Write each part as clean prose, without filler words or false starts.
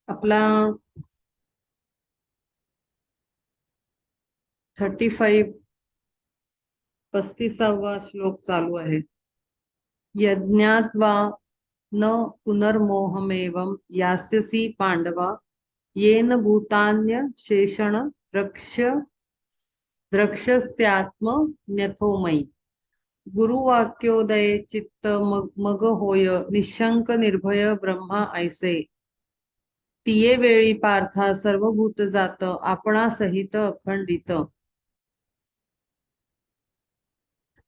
आपला 35 श्लोक चालू आहे. यज्ञात्वा न पुनर्मोहमेवं यास्यसि पांडवा येन भूतान्य शेषण द्रक्ष द्रक्ष्यस्यात्मन्यथो मयि. गुरुवाक्योदये चित्त मग होय निशंक निर्भय ब्रह्मा ऐसे. तिये वेळी पार्था सर्वभूत जात आपणासहित अखंडित.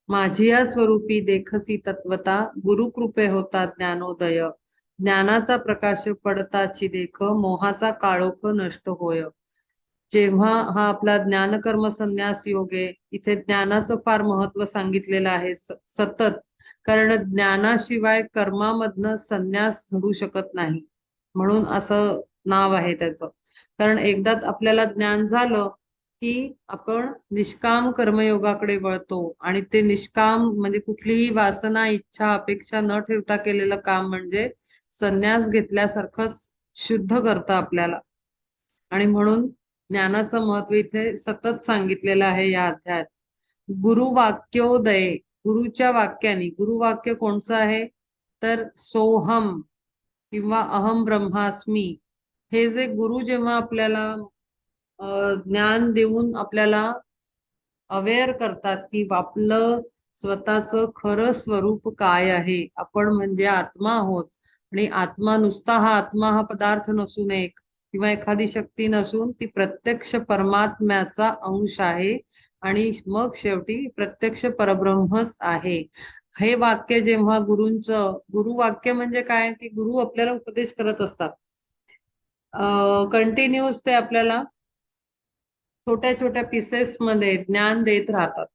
माझिया स्वरूपी देखसी तत्वता गुरुकृपे होता ज्ञानोदय. ज्ञानाचा प्रकाश पडताची देख मोहाचा काळोख नष्ट होय. जेव्हा हा आपला ज्ञानकर्म संन्यास योग आहे, इथे ज्ञानाचं फार महत्व सांगितलेलं आहे सतत. कारण ज्ञानाशिवाय कर्मामधनं संन्यास घडू शकत नाही, म्हणून असं नाव आहे त्याचं. कारण एकदा आपल्याला ज्ञान झालं की आपण निष्काम कर्मयोगाकडे वळतो, आणि ते निष्काम म्हणजे कुठलीही वासना इच्छा अपेक्षा न ठेवता केलेलं काम म्हणजे संन्यास घेतल्यासारखंच शुद्ध करतं आपल्याला. आणि म्हणून ज्ञानाचं महत्व इथे सतत सांगितलेलं आहे या अध्यायात. गुरुवाक्योदय, गुरुच्या वाक्याने. गुरुवाक्य कोणचं आहे तर सोहम किंवा अहम ब्रह्मास्मी. हे जे गुरु जेव्हा आपल्याला ज्ञान देऊन आपल्याला अवेअर करतात की आपलं स्वतःचं खरं स्वरूप काय आहे, आपण म्हणजे आत्मा आहोत. आणि आत्मा नुसता हा पदार्थ नसून एक किंवा एखादी शक्ती नसून ती प्रत्यक्ष परमात्म्याचा अंश आहे, आणि मग शेवटी प्रत्यक्ष परब्रह्मच आहे. हे वाक्य जेव्हा गुरुवाक्य म्हणजे काय की गुरु आपल्याला उपदेश करत असतात. कंटिन्यूस ते आपल्याला छोट्या छोट्या पीसेस मध्ये ज्ञान देत राहतात.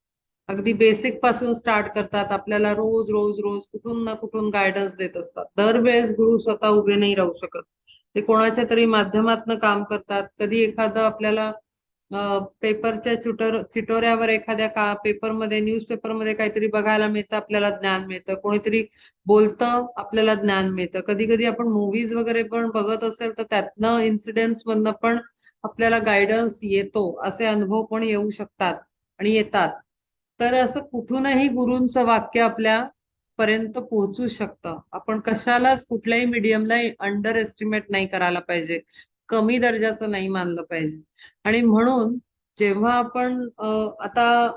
अगदी बेसिक पासून स्टार्ट करतात, आपल्याला रोज रोज रोज कुठून ना कुठून गायडन्स देत असतात. दरवेळेस गुरु स्वतः उभे नाही राहू शकत, ते कोणाच्या तरी माध्यमातून काम करतात. कधी एखादं आपल्याला पेपरच्या चिटोऱ्यावर एखाद्या पेपरमध्ये न्यूजपेपरमध्ये काहीतरी बघायला मिळतं, आपल्याला ज्ञान मिळतं. कोणीतरी बोलतं, आपल्याला ज्ञान मिळतं. कधी कधी आपण मूवीज वगैरे पण बघत असेल तर त्यातनं इन्सिडेंट्स मधनं पण आपल्याला गायडन्स येतो. असे अनुभव पण येऊ शकतात आणि येतात. तर असं कुठूनही गुरूंचं वाक्य आपल्या पर्यंत पोहोचू शकतं. आपण कशालाच कुठल्याही मीडियमला अंडर एस्टिमेट नाही करायला पाहिजे, कमी दर्जाचं नाही मानलं पाहिजे. आणि म्हणून जेव्हा आपण आता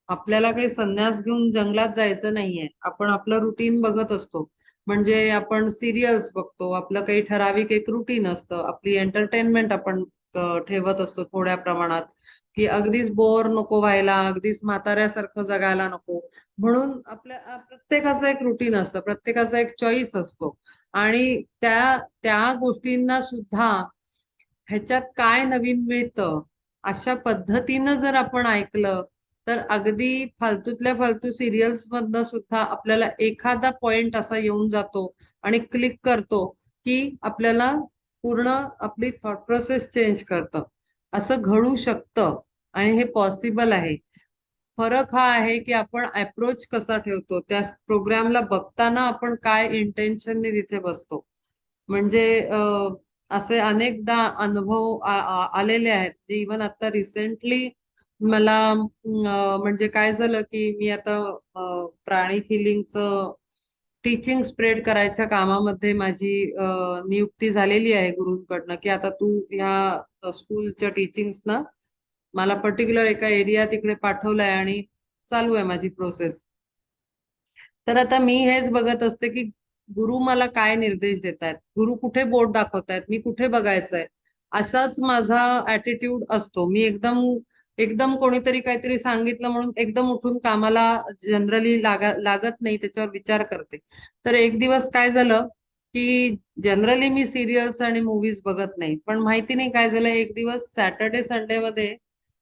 आपल्याला काही संन्यास घेऊन जंगलात जायचं नाहीये, आपण आपलं रुटीन बघत असतो. म्हणजे आपण सिरियल्स बघतो, आपलं काही ठराविक एक रुटीन असतं, आपली एंटरटेनमेंट आपण ठेवत असतो थोड्या प्रमाणात, की अगदीच बोर नको व्हायला, अगदीच म्हाताऱ्यासारखं जगायला नको. म्हणून आपल्या प्रत्येकाचं एक रुटीन असतं, प्रत्येकाचा एक चॉईस असतो. आणि त्या त्या गोष्टींना सुद्धा ह्याच्यात काय नवीन मिळतं अशा पद्धतीनं जर आपण ऐकलं तर अगदी फालतूतल्या फालतू सिरियल्स मधनं सुद्धा आपल्याला एखादा पॉइंट असा येऊन जातो आणि क्लिक करतो की आपल्याला पूर्ण आपली थॉट प्रोसेस चेंज करतं. असं घडू शकतं आणि हे पॉसिबल आहे. फरक हा आहे की आपण अप्रोच कसा ठेवतो, त्या प्रोग्रामला बघताना आपण काय इंटेन्शनने तिथे बसतो. म्हणजे असे अनेकदा अनुभव आलेले आहेत. इवन आता रिसेंटली मला म्हणजे काय झालं की मी आता प्राणिक हिलिंगचं टीचिंग स्प्रेड करायच्या कामामध्ये माझी नियुक्ती झालेली आहे गुरूंकडनं, की आता तू ह्या स्कूलच्या टीचिंग्स ना मला पर्टिक्युलर एका एरिया तिकडे पाठवलाय आणि चालू आहे माझी प्रोसेस. तर आता मी हेच बघत असते की गुरु मला काय निर्देश देत आहेत, गुरु कुठे बोट दाखवतायत, मी कुठे बघायचंय. असाच माझा ऍटिट्यूड असतो. मी एकदम एकदम कोणीतरी काहीतरी सांगितलं म्हणून एकदम उठून कामाला जनरली लागत नाही, त्याच्यावर विचार करते. तर एक दिवस काय झालं की जनरली मी सिरियल्स आणि मूवीज बघत नाही, पण माहिती नाही काय झालं, एक दिवस सॅटर्डे संडे मध्ये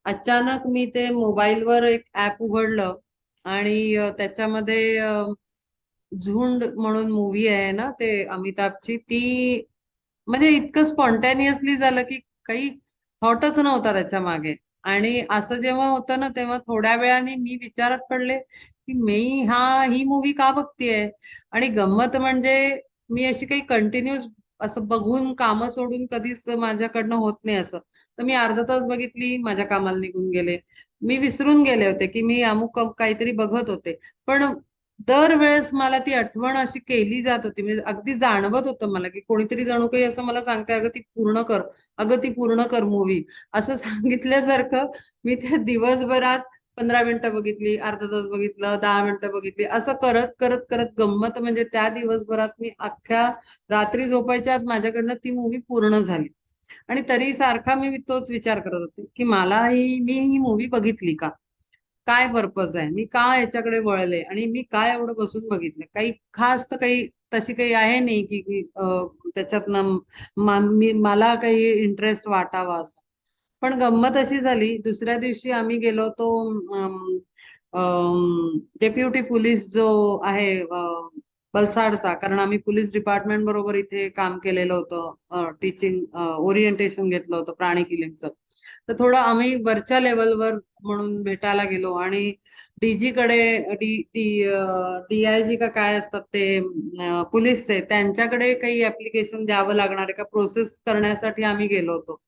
अचानक मी ते मोबाईलवर एक ऍप उघडलं आणि त्याच्यामध्ये झुंड म्हणून मूवी आहे ना, ते अमिताभची, ती म्हणजे इतकं स्पॉन्टॅनियसली झालं की काही थॉटच नव्हता त्याच्या मागे. आणि असं जेव्हा होतं ना तेव्हा थोड्या वेळाने मी विचारात पडले की मी ही मूवी का बघतीये. आणि गंमत म्हणजे मी अशी काही कंटिन्यूस असं बघून कामं सोडून कधीच माझ्याकडनं होत नाही असं. तर मी अर्धा तास बघितली, माझ्या कामाला निघून गेले. मी विसरून गेले होते की मी अमुक काहीतरी बघत होते. पण दरवेळेस मला ती आठवण अशी केली जात होती, म्हणजे अगदी जाणवत होतं मला की कोणीतरी जणू काही असं मला सांगते, अगं ती पूर्ण कर, अगं ती पूर्ण कर मूवी, असं सांगितल्यासारखं. मी त्या दिवसभरात 15 मिनिटं बघितली, अर्धा तास बघितलं, 10 मिनिटं बघितली, असं करत करत करत गंमत म्हणजे त्या दिवसभरात मी अख्ख्या रात्री झोपायच्या आत माझ्याकडनं ती मूवी पूर्ण झाली. आणि तरी सारखा मी तोच विचार करत होते की मी ही मूवी बघितली का, काय पर्पज आहे, मी का याच्याकडे वळले आणि मी काय एवढं बसून बघितलं. काही खास तर काही तशी काही आहे नाही की त्याच्यातनं मला काही इंटरेस्ट वाटावा असं. पण गंमत अशी झाली, दुसऱ्या दिवशी आम्ही गेलो होतो डेप्युटी पोलीस जो आहे वलसाडचा, कारण आम्ही पोलीस डिपार्टमेंट बरोबर इथे काम केलेलं होतं, टीचिंग ओरिएंटेशन घेतलं होतं प्राणी किलिंगचं. तर थोडं आम्ही वरच्या लेवलवर म्हणून भेटायला गेलो आणि डीजी कडे, डी डी डीआयजी का काय असतात ते पोलीसचे, त्यांच्याकडे काही ऍप्लिकेशन द्यावं लागणार आहे का प्रोसेस करण्यासाठी आम्ही गेलो होतो.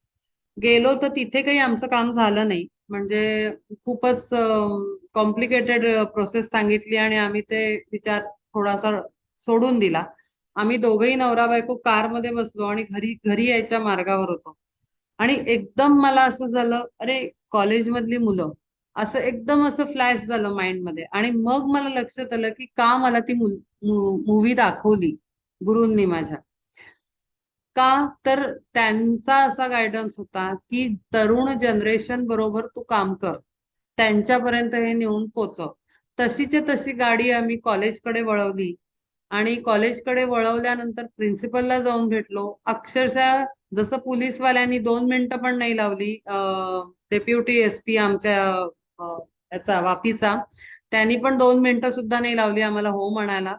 गेलो तर तिथे काही आमचं काम झालं नाही, म्हणजे खूपच कॉम्प्लिकेटेड प्रोसेस सांगितली आणि आम्ही ते विचार थोडासा सोडून दिला. आम्ही दोघंही नवरा बायको कारमध्ये बसलो आणि घरी घरी यायच्या मार्गावर होतो. आणि एकदम मला असं झालं, अरे कॉलेजमधली मुलं, असं एकदम असं फ्लॅश झालं माइंड मध्ये. आणि मग मला लक्षात आलं की का मला ती मूवी दाखवली गुरूंनी माझ्या. का तर त्यांचा असा गायडन्स होता की तरुण जनरेशन बरोबर तू काम कर, त्यांच्यापर्यंत हे नेऊन पोचव. तशीच्या तशी गाडी आम्ही कॉलेजकडे वळवली आणि कॉलेजकडे वळवल्यानंतर प्रिन्सिपलला जाऊन भेटलो. अक्षरशः जसं पोलीसवाल्यांनी 2 मिनिटं पण नाही लावली, डेप्युटी एसपी आमच्या याचा वापीचा, त्यांनी पण 2 मिनिटं सुद्धा नाही लावली आम्हाला हो म्हणायला.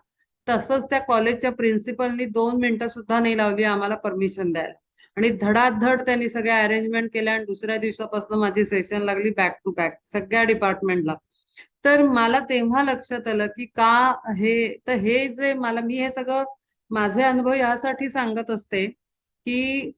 तसंच त्या कॉलेजच्या प्रिन्सिपलनी 2 मिनिटं सुद्धा नाही लावली आम्हाला परमिशन द्यायला. आणि धडाधड त्यांनी सगळ्या अरेंजमेंट केल्या आणि दुसऱ्या दिवसापासून माझी सेशन लागली बॅक टू बॅक सगळ्या डिपार्टमेंटला. तर मला तेव्हा लक्षात आलं की का हे, तर हे जे मी हे सगळं माझे अनुभव यासाठी सांगत असते की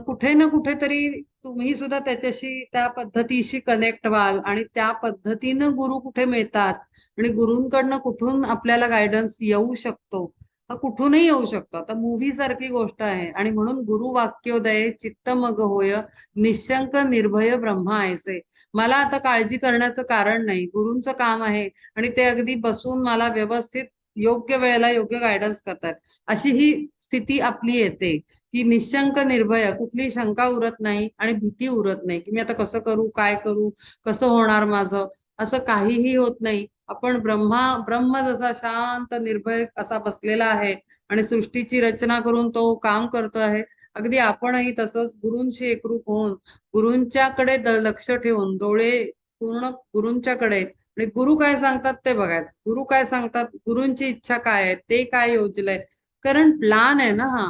कुठे ना कुठेतरी तुम्ही सुद्धा त्याच्याशी त्या पद्धतीशी कनेक्ट व्हाल आणि त्या पद्धतीनं गुरु कुठे मिळतात आणि गुरूंकडनं कुठून आपल्याला गायडन्स येऊ शकतो, हा कुठूनही येऊ शकतो. आता मूव्ही सारखी गोष्ट आहे. आणि म्हणून गुरु वाक्योदय चित्त मग होय, निशंक निर्भय ब्रह्मा ऐसे. मला आता काळजी करण्याचं कारण नाही, गुरूंचं काम आहे आणि ते अगदी बसून मला व्यवस्थित योग्य वेळेला योग्य गायडन्स करतात. अशी ही स्थिती आपली येते की निशंक निर्भय, कुठली शंका उरत नाही आणि भीती उरत नाही की मी आता कसं करू, काय करू, कसं होणार माझं, असं काहीही होत नाही. आपण ब्रह्म जसा शांत निर्भय असा बसलेला आहे आणि सृष्टीची रचना करून तो काम करतो आहे, अगदी आपणही तसंच गुरूंशी एकरूप होऊन गुरूंच्याकडे लक्ष ठेवून डोळे पूर्ण गुरूंच्याकडे, आणि गुरु काय सांगतात ते बघायचं, गुरु काय सांगतात, गुरूंची इच्छा काय आहे, ते काय योजलंय. कारण प्लान आहे ना हा,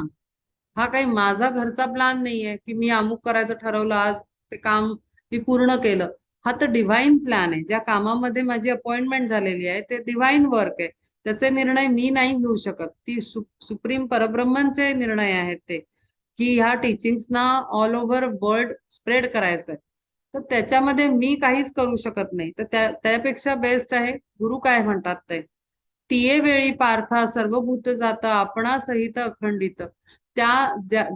हा काही माझा घरचा प्लान नाहीये की मी अमुक करायचं ठरवलं आज ते काम मी पूर्ण केलं. हा तर डिव्हाइन प्लॅन आहे. ज्या कामामध्ये माझी अपॉइंटमेंट झालेली आहे ते डिव्हाइन वर्क आहे. त्याचे निर्णय मी नाही घेऊ शकत, ती सुप्रीम परब्रह्मचे निर्णय आहेत ते, की ह्या टीचिंग्सना ऑल ओव्हर वर्ल्ड स्प्रेड करायचंय. तर त्याच्यामध्ये मी काहीच करू शकत नाही. तर त्यापेक्षा बेस्ट आहे गुरु काय म्हणतात ते. तिये वेळी पार्था सर्वभूत जात आपणा सहित अखंडित.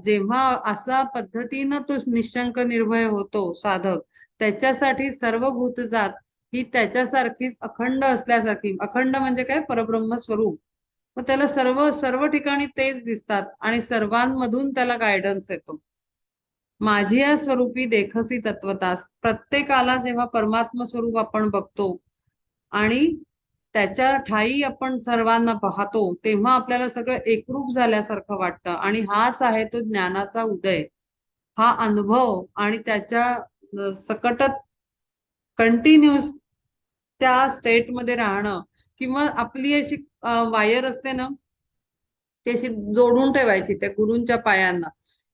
जेव्हा असा पद्धतीनं तो निशंक निर्भय होतो साधक, त्याच्यासाठी सर्व भूतजात ही त्याच्यासारखीच अखंड असल्यासारखी, अखंड म्हणजे काय, परब्रह्म स्वरूप. मग त्याला सर्व सर्व ठिकाणी तेच दिसतात आणि सर्वांमधून त्याला गायडन्स येतो. माझी या स्वरूपी देखसी तत्वतास, प्रत्येकाला जेव्हा परमात्म स्वरूप आपण बघतो आणि त्याच्या ठाई आपण सर्वांना पाहतो, तेव्हा आपल्याला सगळं एकरूप झाल्यासारखं वाटतं आणि हाच आहे तो ज्ञानाचा उदय. हा अनुभव आणि त्याच्या सकटत कंटिन्यूस त्या स्टेटमध्ये राहणं, किंवा आपली अशी वायर असते ना, ती अशी जोडून ठेवायची त्या गुरूंच्या पायांना.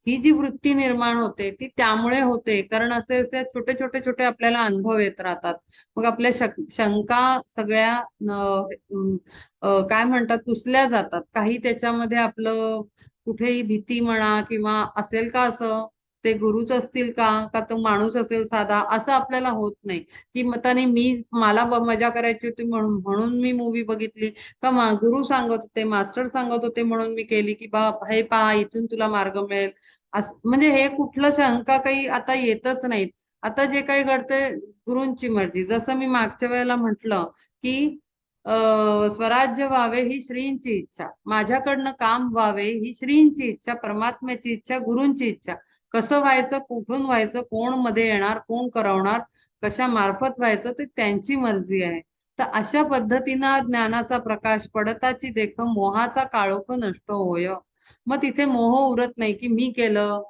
ही जी वृत्ती निर्माण होते ती त्यामुळे होते कारण असे असे छोटे छोटे छोटे आपल्याला अनुभव येत राहतात. मग आपल्या शंका सगळ्या काय म्हणतात पुसल्या जातात. काही त्याच्यामध्ये आपलं कुठेही भीती म्हणा किंवा असेल का असं, ते गुरुच असतील का का तो माणूस असेल साधा, असं आपल्याला होत नाही. की मताने मला मजा करायची होती म्हणून म्हणून मी मूवी बघितली, का गुरु सांगत होते, मास्टर सांगत होते म्हणून मी केली, की बा हे पहा इथून तुला मार्ग मिळेल. म्हणजे हे कुठलं शंका काही आता येतच नाहीत. आता जे काही घडतंय गुरूंची मर्जी. जसं मी मागच्या वेळेला म्हटलं की स्वराज्य व्हावे ही श्रींची इच्छा, माझ्याकडनं काम व्हावे ही श्रींची इच्छा, परमात्म्याची इच्छा, गुरूंची इच्छा. कसं व्हायचं, कुठून व्हायचं, कोण मध्ये येणार, कोण करवणार, कशा मार्फत व्हायचं, ते त्यांची मर्जी आहे. तर अशा पद्धतीनं ज्ञानाचा प्रकाश पडताची देख मोहाचा काळोख नष्ट होय. मग तिथे मोह उरत नाही की मी केलं,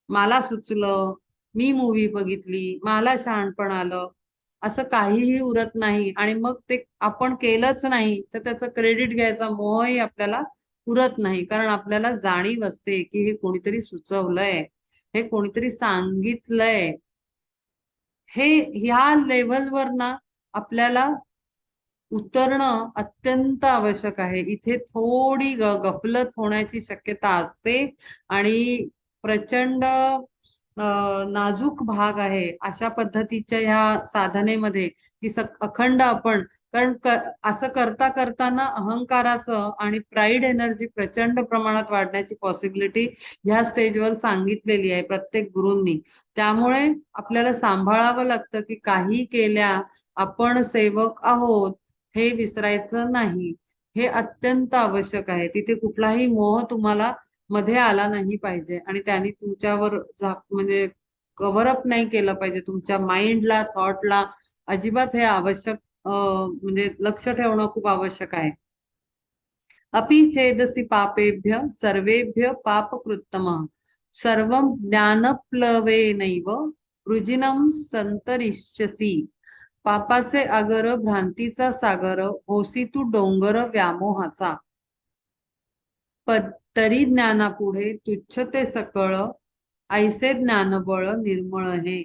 मला सुचलं, मी मूवी बघितली, मला शहाणपण आलं, असं काहीही उरत नाही. आणि मग ते आपण केलंच नाही तर त्याचं क्रेडिट घ्यायचा मोहही आपल्याला उरत नाही. कारण आपल्याला जाणीव असते की हे कोणीतरी सुचवलंय, हे कोणीतरी सांगितलंय. हे ह्या लेवलवर ना आपल्याला उतरणं अत्यंत आवश्यक आहे. इथे थोडी गफलत होण्याची शक्यता असते. आणि प्रचंड नाजूक भाग आहे अशा पद्धतीच्या ह्या साधनेमध्ये, की अखंड आपण, कारण असं करता करताना अहंकाराचं आणि प्राईड एनर्जी प्रचंड प्रमाणात वाढण्याची पॉसिबिलिटी ह्या स्टेजवर सांगितलेली आहे प्रत्येक गुरूंनी. त्यामुळे आपल्याला सांभाळावं लागतं की काही केल्या आपण सेवक आहोत हे विसरायचं नाही. हे अत्यंत आवश्यक आहे. तिथे कुठलाही मोह तुम्हाला मध्ये आला नाही पाहिजे आणि त्यांनी तुमच्यावर म्हणजे कव्हरअप नाही केलं पाहिजे तुमच्या माइंडला, थॉटला. अजिबात हे आवश्यक म्हणजे लक्ष ठेवणं खूप आवश्यक आहे. अपि चेदसि पापेभ्य सर्वेभ्य पापकृत्तमः सर्वं ज्ञानप्लवेनैव वृजिनं संतरिष्यसि. पापाचे आगर भ्रांतीचा सागर होसी तू डोंगर व्यामोहाचा. तरी ज्ञानापुढे तुच्छ ते सकळ ऐसे ज्ञानबळ निर्मळ हे.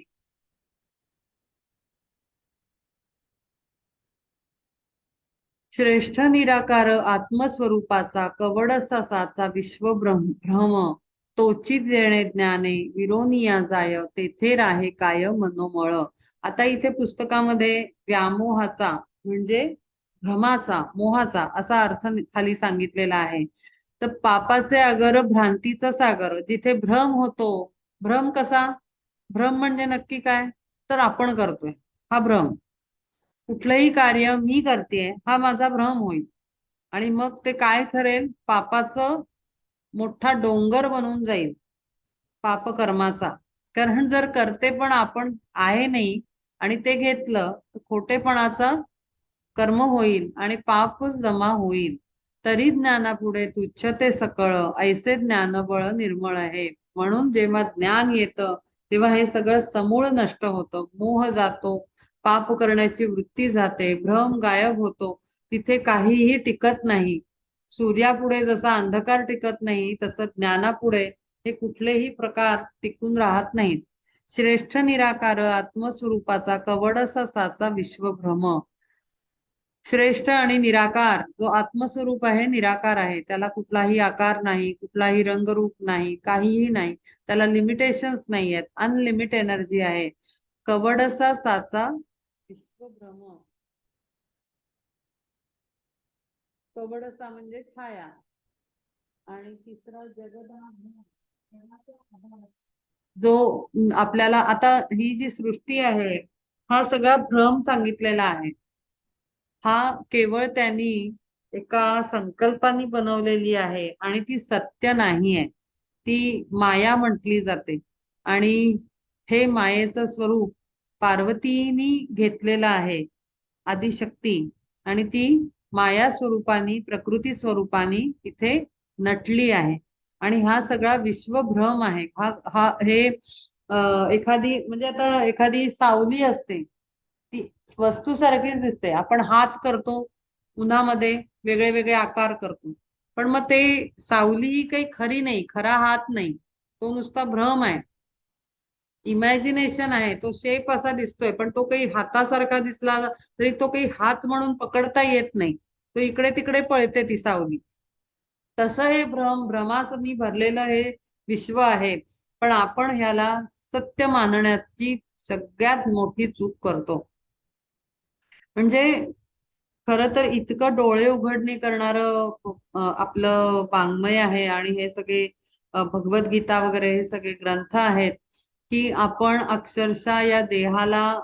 श्रेष्ठ निराकार आत्मस्वरूपाचा कवडसा साचा भ्रम तोची जेणे ज्ञाने विरोनिया जाय तेथे राहे काय मनोमळ. आता इथे पुस्तकामध्ये व्यामोहाचा म्हणजे भ्रमाचा, मोहाचा असा अर्थ खाली सांगितलेला आहे. तर पापाचे अगर भ्रांतीचा सागर, जिथे भ्रम होतो. भ्रम कसा? भ्रम म्हणजे नक्की काय? तर आपण करतोय हा भ्रम. कुठलंही कार्य मी करतेय हा माझा भ्रम होईल. आणि मग ते काय ठरेल? पापाचं मोठा डोंगर बनून जाईल पापकर्माचा. कारण जर करते पण आपण आहे नाही आणि ते घेतलं तर खोटेपणाचा कर्म होईल आणि पापच जमा होईल. तरी ज्ञानापुढे तुच्छ ते सकळ ऐसे ज्ञानबळ निर्मळ आहे. म्हणून जेव्हा ज्ञान येतं तेव्हा हे सगळं समूळ नष्ट होतं. मोह जातो, पाप करण्याची वृत्ती जाते, भ्रम गायब होतो. तिथे काहीही टिकत नाही. सूर्यापुढे जसा अंधकार टिकत नाही तसं ज्ञानापुढे हे कुठलेही प्रकार टिकून राहत नाहीत. श्रेष्ठ निराकार आत्मस्वरूपाचा कवडसा साचा विश्वभ्रम. श्रेष्ठ आणि निराकार जो आत्मस्वरूप आहे निराकार आहे. त्याला कुठलाही आकार नाही, कुठलाही रंगरूप नाही, काहीही नाही. त्याला लिमिटेशन्स नाही आहेत. अनलिमिट एनर्जी आहे. कवडसा साचा विश्वभ्रम. कवडसा म्हणजे छाया आणि तिसरा जगदाभास. जगाचा आभास. जो आपल्याला आता ही जी सृष्टी आहे हा सगळा भ्रम सांगितलेला आहे. हा केवळ त्यांनी एका संकल्पाने बनवलेली आहे आणि ती सत्य नाहीये. ती माया म्हटली जाते. आणि हे मायेचं स्वरूप पार्वतीनी घेतलेलं आहे, आदिशक्ती. आणि ती माया स्वरूपानी, प्रकृती स्वरूपानी इथे नटली आहे. आणि हा सगळा विश्वभ्रम आहे. हा हा हे एखादी म्हणजे आता एखादी सावली असते, ती वस्तू सारखीच दिसते. आपण हात करतो उन्हामध्ये, वेगळे वेगळे आकार करतो. पण मग ते सावली ही काही खरी नाही, खरा हात नाही. तो नुसता भ्रम आहे, इमॅजिनेशन आहे. तो शेप असा दिसतोय पण तो काही हातासारखा दिसला तरी तो काही हात म्हणून पकडता येत नाही. तो इकडे तिकडे पळते ती सावली. तसं हे भ्रमासनी भरलेलं हे विश्व आहे. पण आपण ह्याला सत्य मानण्याची सगळ्यात मोठी चूक करतो. म्हणजे खरं तर इतकं डोळे उघडणे करणारं आपलं वाङ्मय आहे आणि हे सगळे भगवद्गीता वगैरे हे सगळे ग्रंथ आहेत, की आपण अक्षरशः या देहाला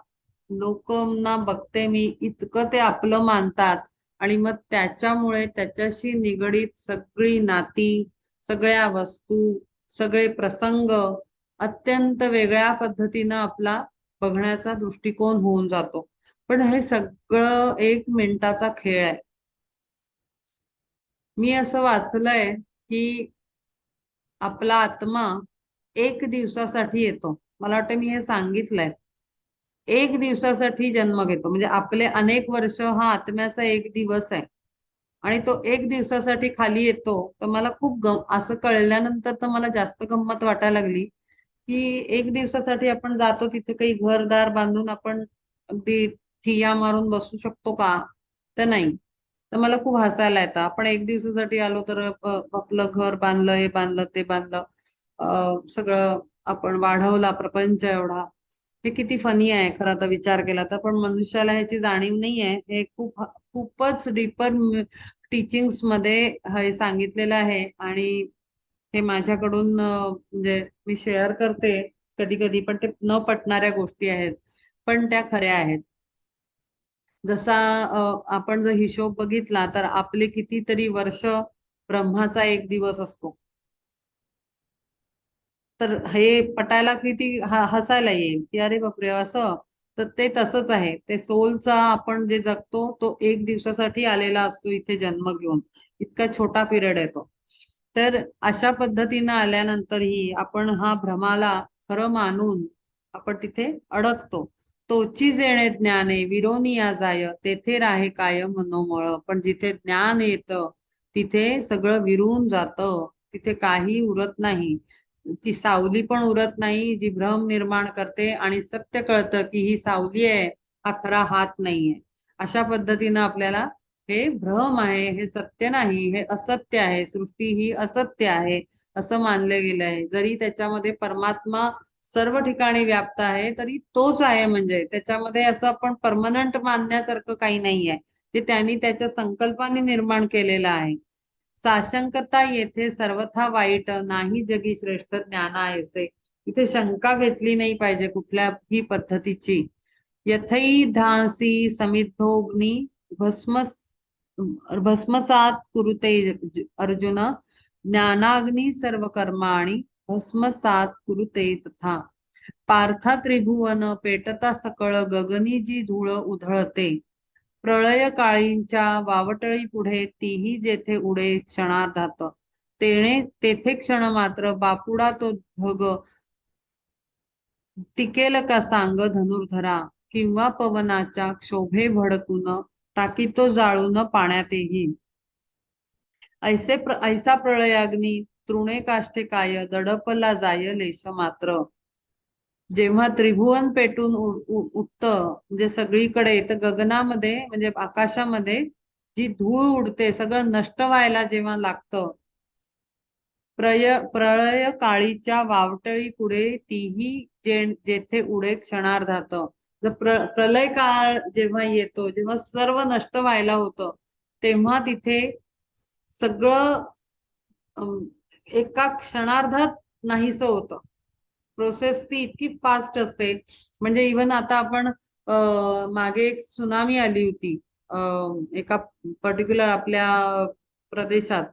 लोक ना बघते मी इतकं ते आपलं मानतात आणि मग त्याच्यामुळे त्याच्याशी निगडीत सगळी नाती, सगळ्या वस्तू, सगळे प्रसंग अत्यंत वेगळ्या पद्धतीनं आपला बघण्याचा दृष्टिकोन होऊन जातो. पण हे सगळं 1 मिनिटाचा खेळ आहे. मी असं वाचलंय की आपला आत्मा 1 दिवसासाठी येतो. मला वाटतं मी हे सांगितलंय. 1 दिवसासाठी जन्म घेतो, म्हणजे आपले अनेक वर्ष हा आत्म्याचा 1 दिवस आहे. आणि तो 1 दिवसासाठी खाली येतो. तर मला खूप असं कळल्यानंतर तर मला जास्त गंमत वाटायला लागली की 1 दिवसासाठी आपण जातो तिथे काही घरदार बांधून आपण अगदी ठिय्या मारून बसू शकतो का? तर नाही. तर मला खूप हसायला येतं. आपण 1 दिवसासाठी आलो तर आपलं घर बांधलं, हे बांधलं, ते बांधलं, सगळं आपण वाढवला प्रपंच एवढा. हे किती फनी आहे खरं तर विचार केला तर, पण मनुष्याला ह्याची जाणीव नाही आहे. हे खूपच डीपर टीचिंग्स मध्ये हे सांगितलेलं आहे. आणि हे माझ्याकडून म्हणजे मी शेअर करते कधी कधी, पण ते न पटणाऱ्या गोष्टी आहेत, पण त्या खऱ्या आहेत. जसा आपण जर हिशोब बघितला तर आपले कितीतरी वर्ष ब्रह्माचा 1 दिवस असतो. तर हे पटायला किती हसायला येईल की अरे बापरे असं. तर ते तसंच आहे. ते सोलचा आपण जे जगतो तो 1 दिवसासाठी आलेला असतो इथे जन्म घेऊन. इतका छोटा पिरियड आहे तो. तर अशा पद्धतीनं आल्यानंतरही आपण हा भ्रमाला खरं मानून आपण तिथे अडकतो. तोची जेणे ज्ञाने विरोनिया जाय तेथे राहे काय मनोमळ. पण जिथे ज्ञान येतं तिथे सगळं विरून जातं. तिथे काही उरत नाही. ती सावली पण उरत नाही जी भ्रम निर्माण करते, आणि सत्य कळतं की ही सावली आहे, हा खरा हात नाहीये. अशा पद्धतीनं आपल्याला हे भ्रम आहे, हे सत्य नाही, हे असत्य आहे, सृष्टी ही असत्य आहे असं मानलं गेलं आहे. जरी त्याच्यामध्ये परमात्मा सर्व ठिकाणी व्याप्त आहे तरी तोच आहे. म्हणजे त्याच्यामध्ये असं आपण परमनंट मानण्यासारखं काही नाही आहे. ते त्यांनी त्याच्या संकल्पाने निर्माण केलेलं आहे. साशंकता येथे सर्वथा वाईट नाही जगी श्रेष्ठ ज्ञाना ऐसे. इथे शंका घेतली नाही पाहिजे कुठल्याही पद्धतीची. यथै धासी समिद्धोग्नी भस्म भस्मसात कुरुते अर्जुन. ज्ञानाग्नी सर्व कर्माणी भस्मसात कुरुते तथा. पार्था त्रिभुवन पेटता सकळ गगनी जी धूळ उधळते. प्रळय काळींच्या वावटळी पुढे तीही जेथे उडे क्षणार्धात. तेथे क्षण मात्र बापुडा तो ढग टिकेल का सांग धनुर्धरा. किंवा पवनाच्या क्षोभे भडकून टाकीतो जाळून पाण्यातही. ऐसा प्रळयाग्नी तृणे काष्टे काय दडपला जाय लेश मात्र. जेव्हा त्रिभुवन पेटून उठतं म्हणजे सगळीकडे, तर गगनामध्ये म्हणजे आकाशामध्ये जी धूळ उडते सगळं नष्ट व्हायला जेव्हा लागतं. प्रळय काळीच्या वावटळी पुढे तीही जेथे उडे क्षणार्धात. जर प्रलय काळ जेव्हा येतो, जेव्हा सर्व नष्ट व्हायला होतं, तेव्हा तिथे सगळं एका क्षणार्धात नाहीसं होतं. प्रोसेस ती इतकी फास्ट असते. म्हणजे इवन आता आपण मागे एक सुनामी आली होती एका पर्टिक्युलर आपल्या प्रदेशात,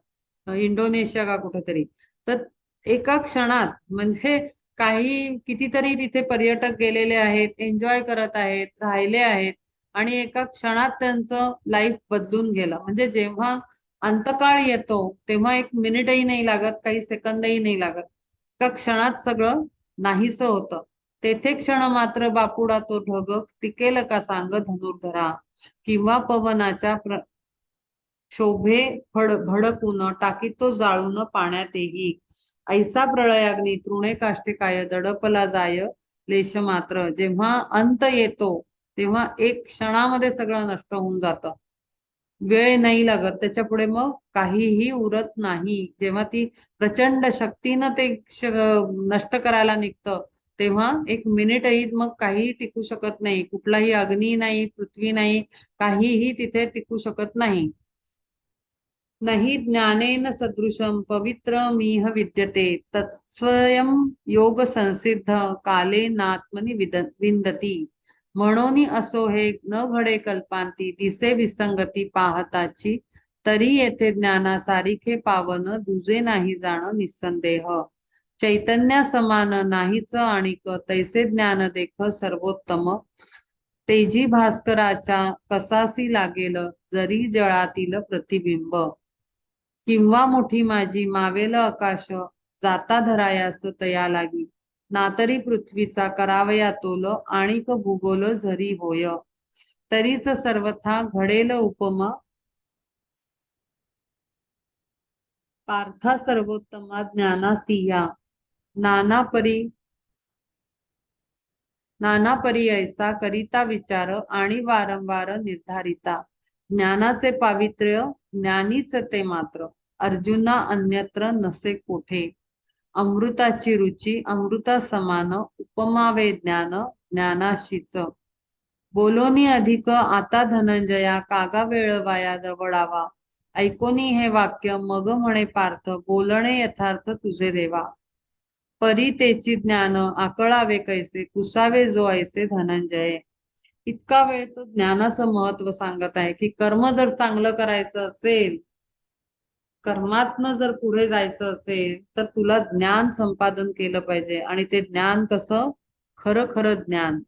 इंडोनेशिया का कुठेतरी. तर एका क्षणात म्हणजे काही कितीतरी तिथे पर्यटक गेलेले आहेत, एन्जॉय करत आहेत, राहिले आहेत, आणि एका क्षणात त्यांचं लाईफ बदलून गेलं. म्हणजे जेव्हा अंतकाळ येतो तेव्हा 1 मिनिटही नाही लागत, काही सेकंदही नाही लागत. एका क्षणात सगळं नाहीसं होतं. तेथे क्षण मात्र बापुडा तो ढग टिकेल का सांग धनुर्धरा. किंवा पवनाच्या शोभे भडकून टाकीतो जाळून पाण्यातही. ऐसा प्रळयाग्नी तृणे काष्टे काय दडपला जाय लेश मात्र. जेव्हा अंत येतो तेव्हा 1 क्षणामध्ये सगळं नष्ट होऊन जातं. वेळ नाही लागत, त्याच्या पुढे मग काहीही उरत नाही. जेव्हा ती प्रचंड शक्तीनं ते नष्ट करायला निघतं, तेव्हा एक मिनिटही मग काहीही टिकू शकत नाही. कुठलाही अग्नी नाही, पृथ्वी नाही, काहीही तिथे टिकू शकत नाही. नहि ज्ञानेन सदृशं पवित्रमिह विद्यते तत्स्वयं योग संसिद्ध कालेनात्मनि विंदती. म्हणोनी असो हे न घडे कल्पांती दिसे विसंगती पाहताची, तरी येथे ज्ञानासारिखे पावन दुजे नाही जाण निस्संदेह. चैतन्या समान नाहीच आणिक तैसे ज्ञान देख सर्वोत्तम. तेजी भास्कराच्या कसासी लागेल जरी जळातील प्रतिबिंब. किंवा मुठी माझी मावेल आकाश जाता धरायास तया लागी. नातरी पृथ्वीचा करावया तोल आणिक भूगोल झरी होय. तरीच सर्वथा घडेल उपमा पार्था सर्वोत्तमा ज्ञानासिया. नाना परी नाना परी ऐसा करिता विचार आणि वारंवार निर्धारिता. ज्ञानाचे पावित्र्य ज्ञानीच ते मात्र, अर्जुना अन्यत्र नसे कोठे. अमृताची रुची अमृता समान उपमावे ज्ञान ज्ञानाशीच. बोलोनी अधिक आता धनंजया कागा वेळ वाया वडावा. ऐकोनी हे वाक्य मग म्हणे पार्थ बोलणे यथार्थ तुझे देवा. परी तेची ज्ञान आकळावे कैसे पुसावे जो ऐसे धनंजय. इतका वेळ तो ज्ञानाचं महत्व सांगत आहे की कर्म जर चांगलं करायचं असेल, कर्मातनं जर पुढे जायचं असेल तर तुला ज्ञान संपादन केलं पाहिजे. आणि ते ज्ञान कसं, खरं खरं ज्ञान,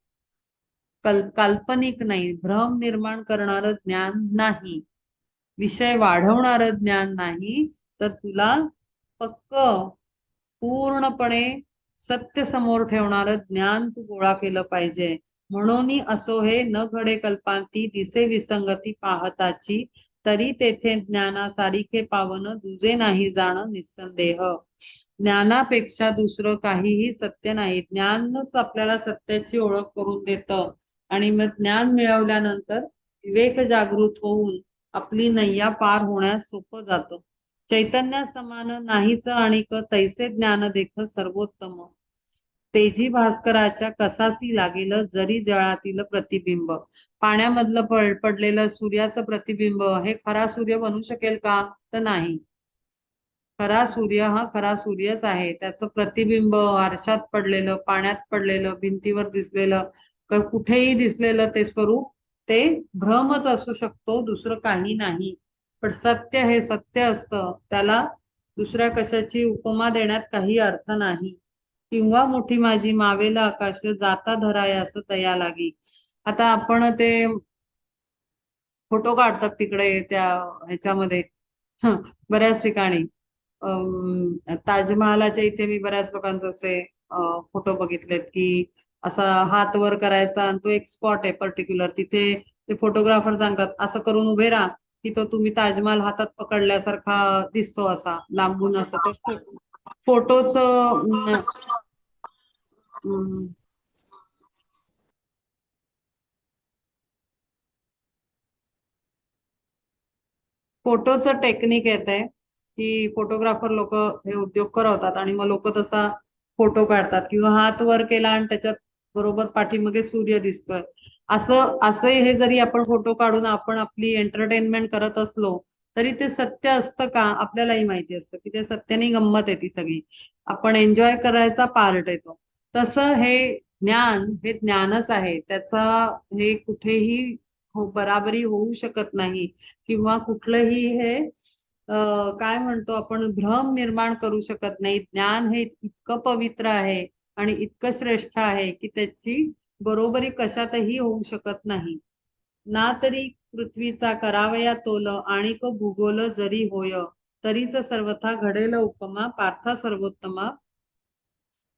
काल्पनिक नाही, भ्रम निर्माण करणारं ज्ञान नाही, विषय वाढवणारं ज्ञान नाही, तर तुला पक्क पूर्णपणे सत्य समोर ठेवणारं ज्ञान तू गोळा केलं पाहिजे. म्हणून असो हे न घडे कल्पांती दिसे विसंगती पाहताची, तरी तेथे ज्ञानासारिखे पावन दुजे नाही जाण निस्संदेह. ज्ञानापेक्षा दुसरं काहीही सत्य नाही. ज्ञानच आपल्याला सत्याची ओळख करून देतं. आणि मग ज्ञान मिळवल्यानंतर विवेक जागृत होऊन आपली नय्या पार होण्यास सोपं जातं. चैतन्या समान नाहीच आणिक तैसे ज्ञान देख सर्वोत्तम. तेजी भास्कराच्या कसासी लागेल जरी जळातील प्रतिबिंब. पाण्यामधलं पडलेलं सूर्याचं प्रतिबिंब हे खरा सूर्य बनू शकेल का? तर नाही. खरा सूर्य हा खरा सूर्यच आहे. त्याचं प्रतिबिंब आरशात पडलेलं, पाण्यात पडलेलं, भिंतीवर दिसलेलं, कुठेही दिसलेलं ते स्वरूप ते भ्रमच असू शकतो, दुसरं काही नाही. पण सत्य हे सत्य असतं, त्याला दुसऱ्या कशाची उपमा देण्यात काही अर्थ नाही. किंवा मोठी माझी मावेल आकाश जाता धरायास तया लागी. आता आपण ते फोटो काढतात तिकडे त्या ह्याच्यामध्ये, बऱ्याच ठिकाणी. ताजमहालाच्या इथे मी बऱ्याच लोकांचे असे फोटो बघितलेत की असा हात वर करायचा आणि तो एक स्पॉट आहे पर्टिक्युलर, तिथे ते फोटोग्राफर सांगतात असं करून उभे राहा की तो तुम्ही ताजमहाल हातात पकडल्यासारखा दिसतो, असा लांबून असं ते फोटोच. फोटोचं टेक्निक येत आहे की फोटोग्राफर लोक हे उद्योग करवतात आणि मग लोक तसा फोटो काढतात किंवा हात वर केला आणि त्याच्यात बरोबर पाठीमागे सूर्य दिसतोय. असं असे हे जरी आपण फोटो काढून आपण आपली एंटरटेनमेंट करत असलो तरी ते सत्य असतं का? आपल्यालाही माहिती असतं की ते सत्याने गंमत आहे ती सगळी, आपण एन्जॉय करायचा पार्ट येतो. तसं हे ज्ञान हे ज्ञानच आहे, त्याचा हे कुठेही बराबरी होऊ शकत नाही. किंवा कुठलंही हे काय म्हणतो आपण, भ्रम निर्माण करू शकत नाही. ज्ञान हे इतकं पवित्र आहे आणि इतकं श्रेष्ठ आहे की त्याची बरोबरी कशातही होऊ शकत नाही. ना तरी पृथ्वीचा करावया तोल आणिक भूगोल जरी होय. तरीच सर्वथा घडेल उपमा पार्था सर्वोत्तमा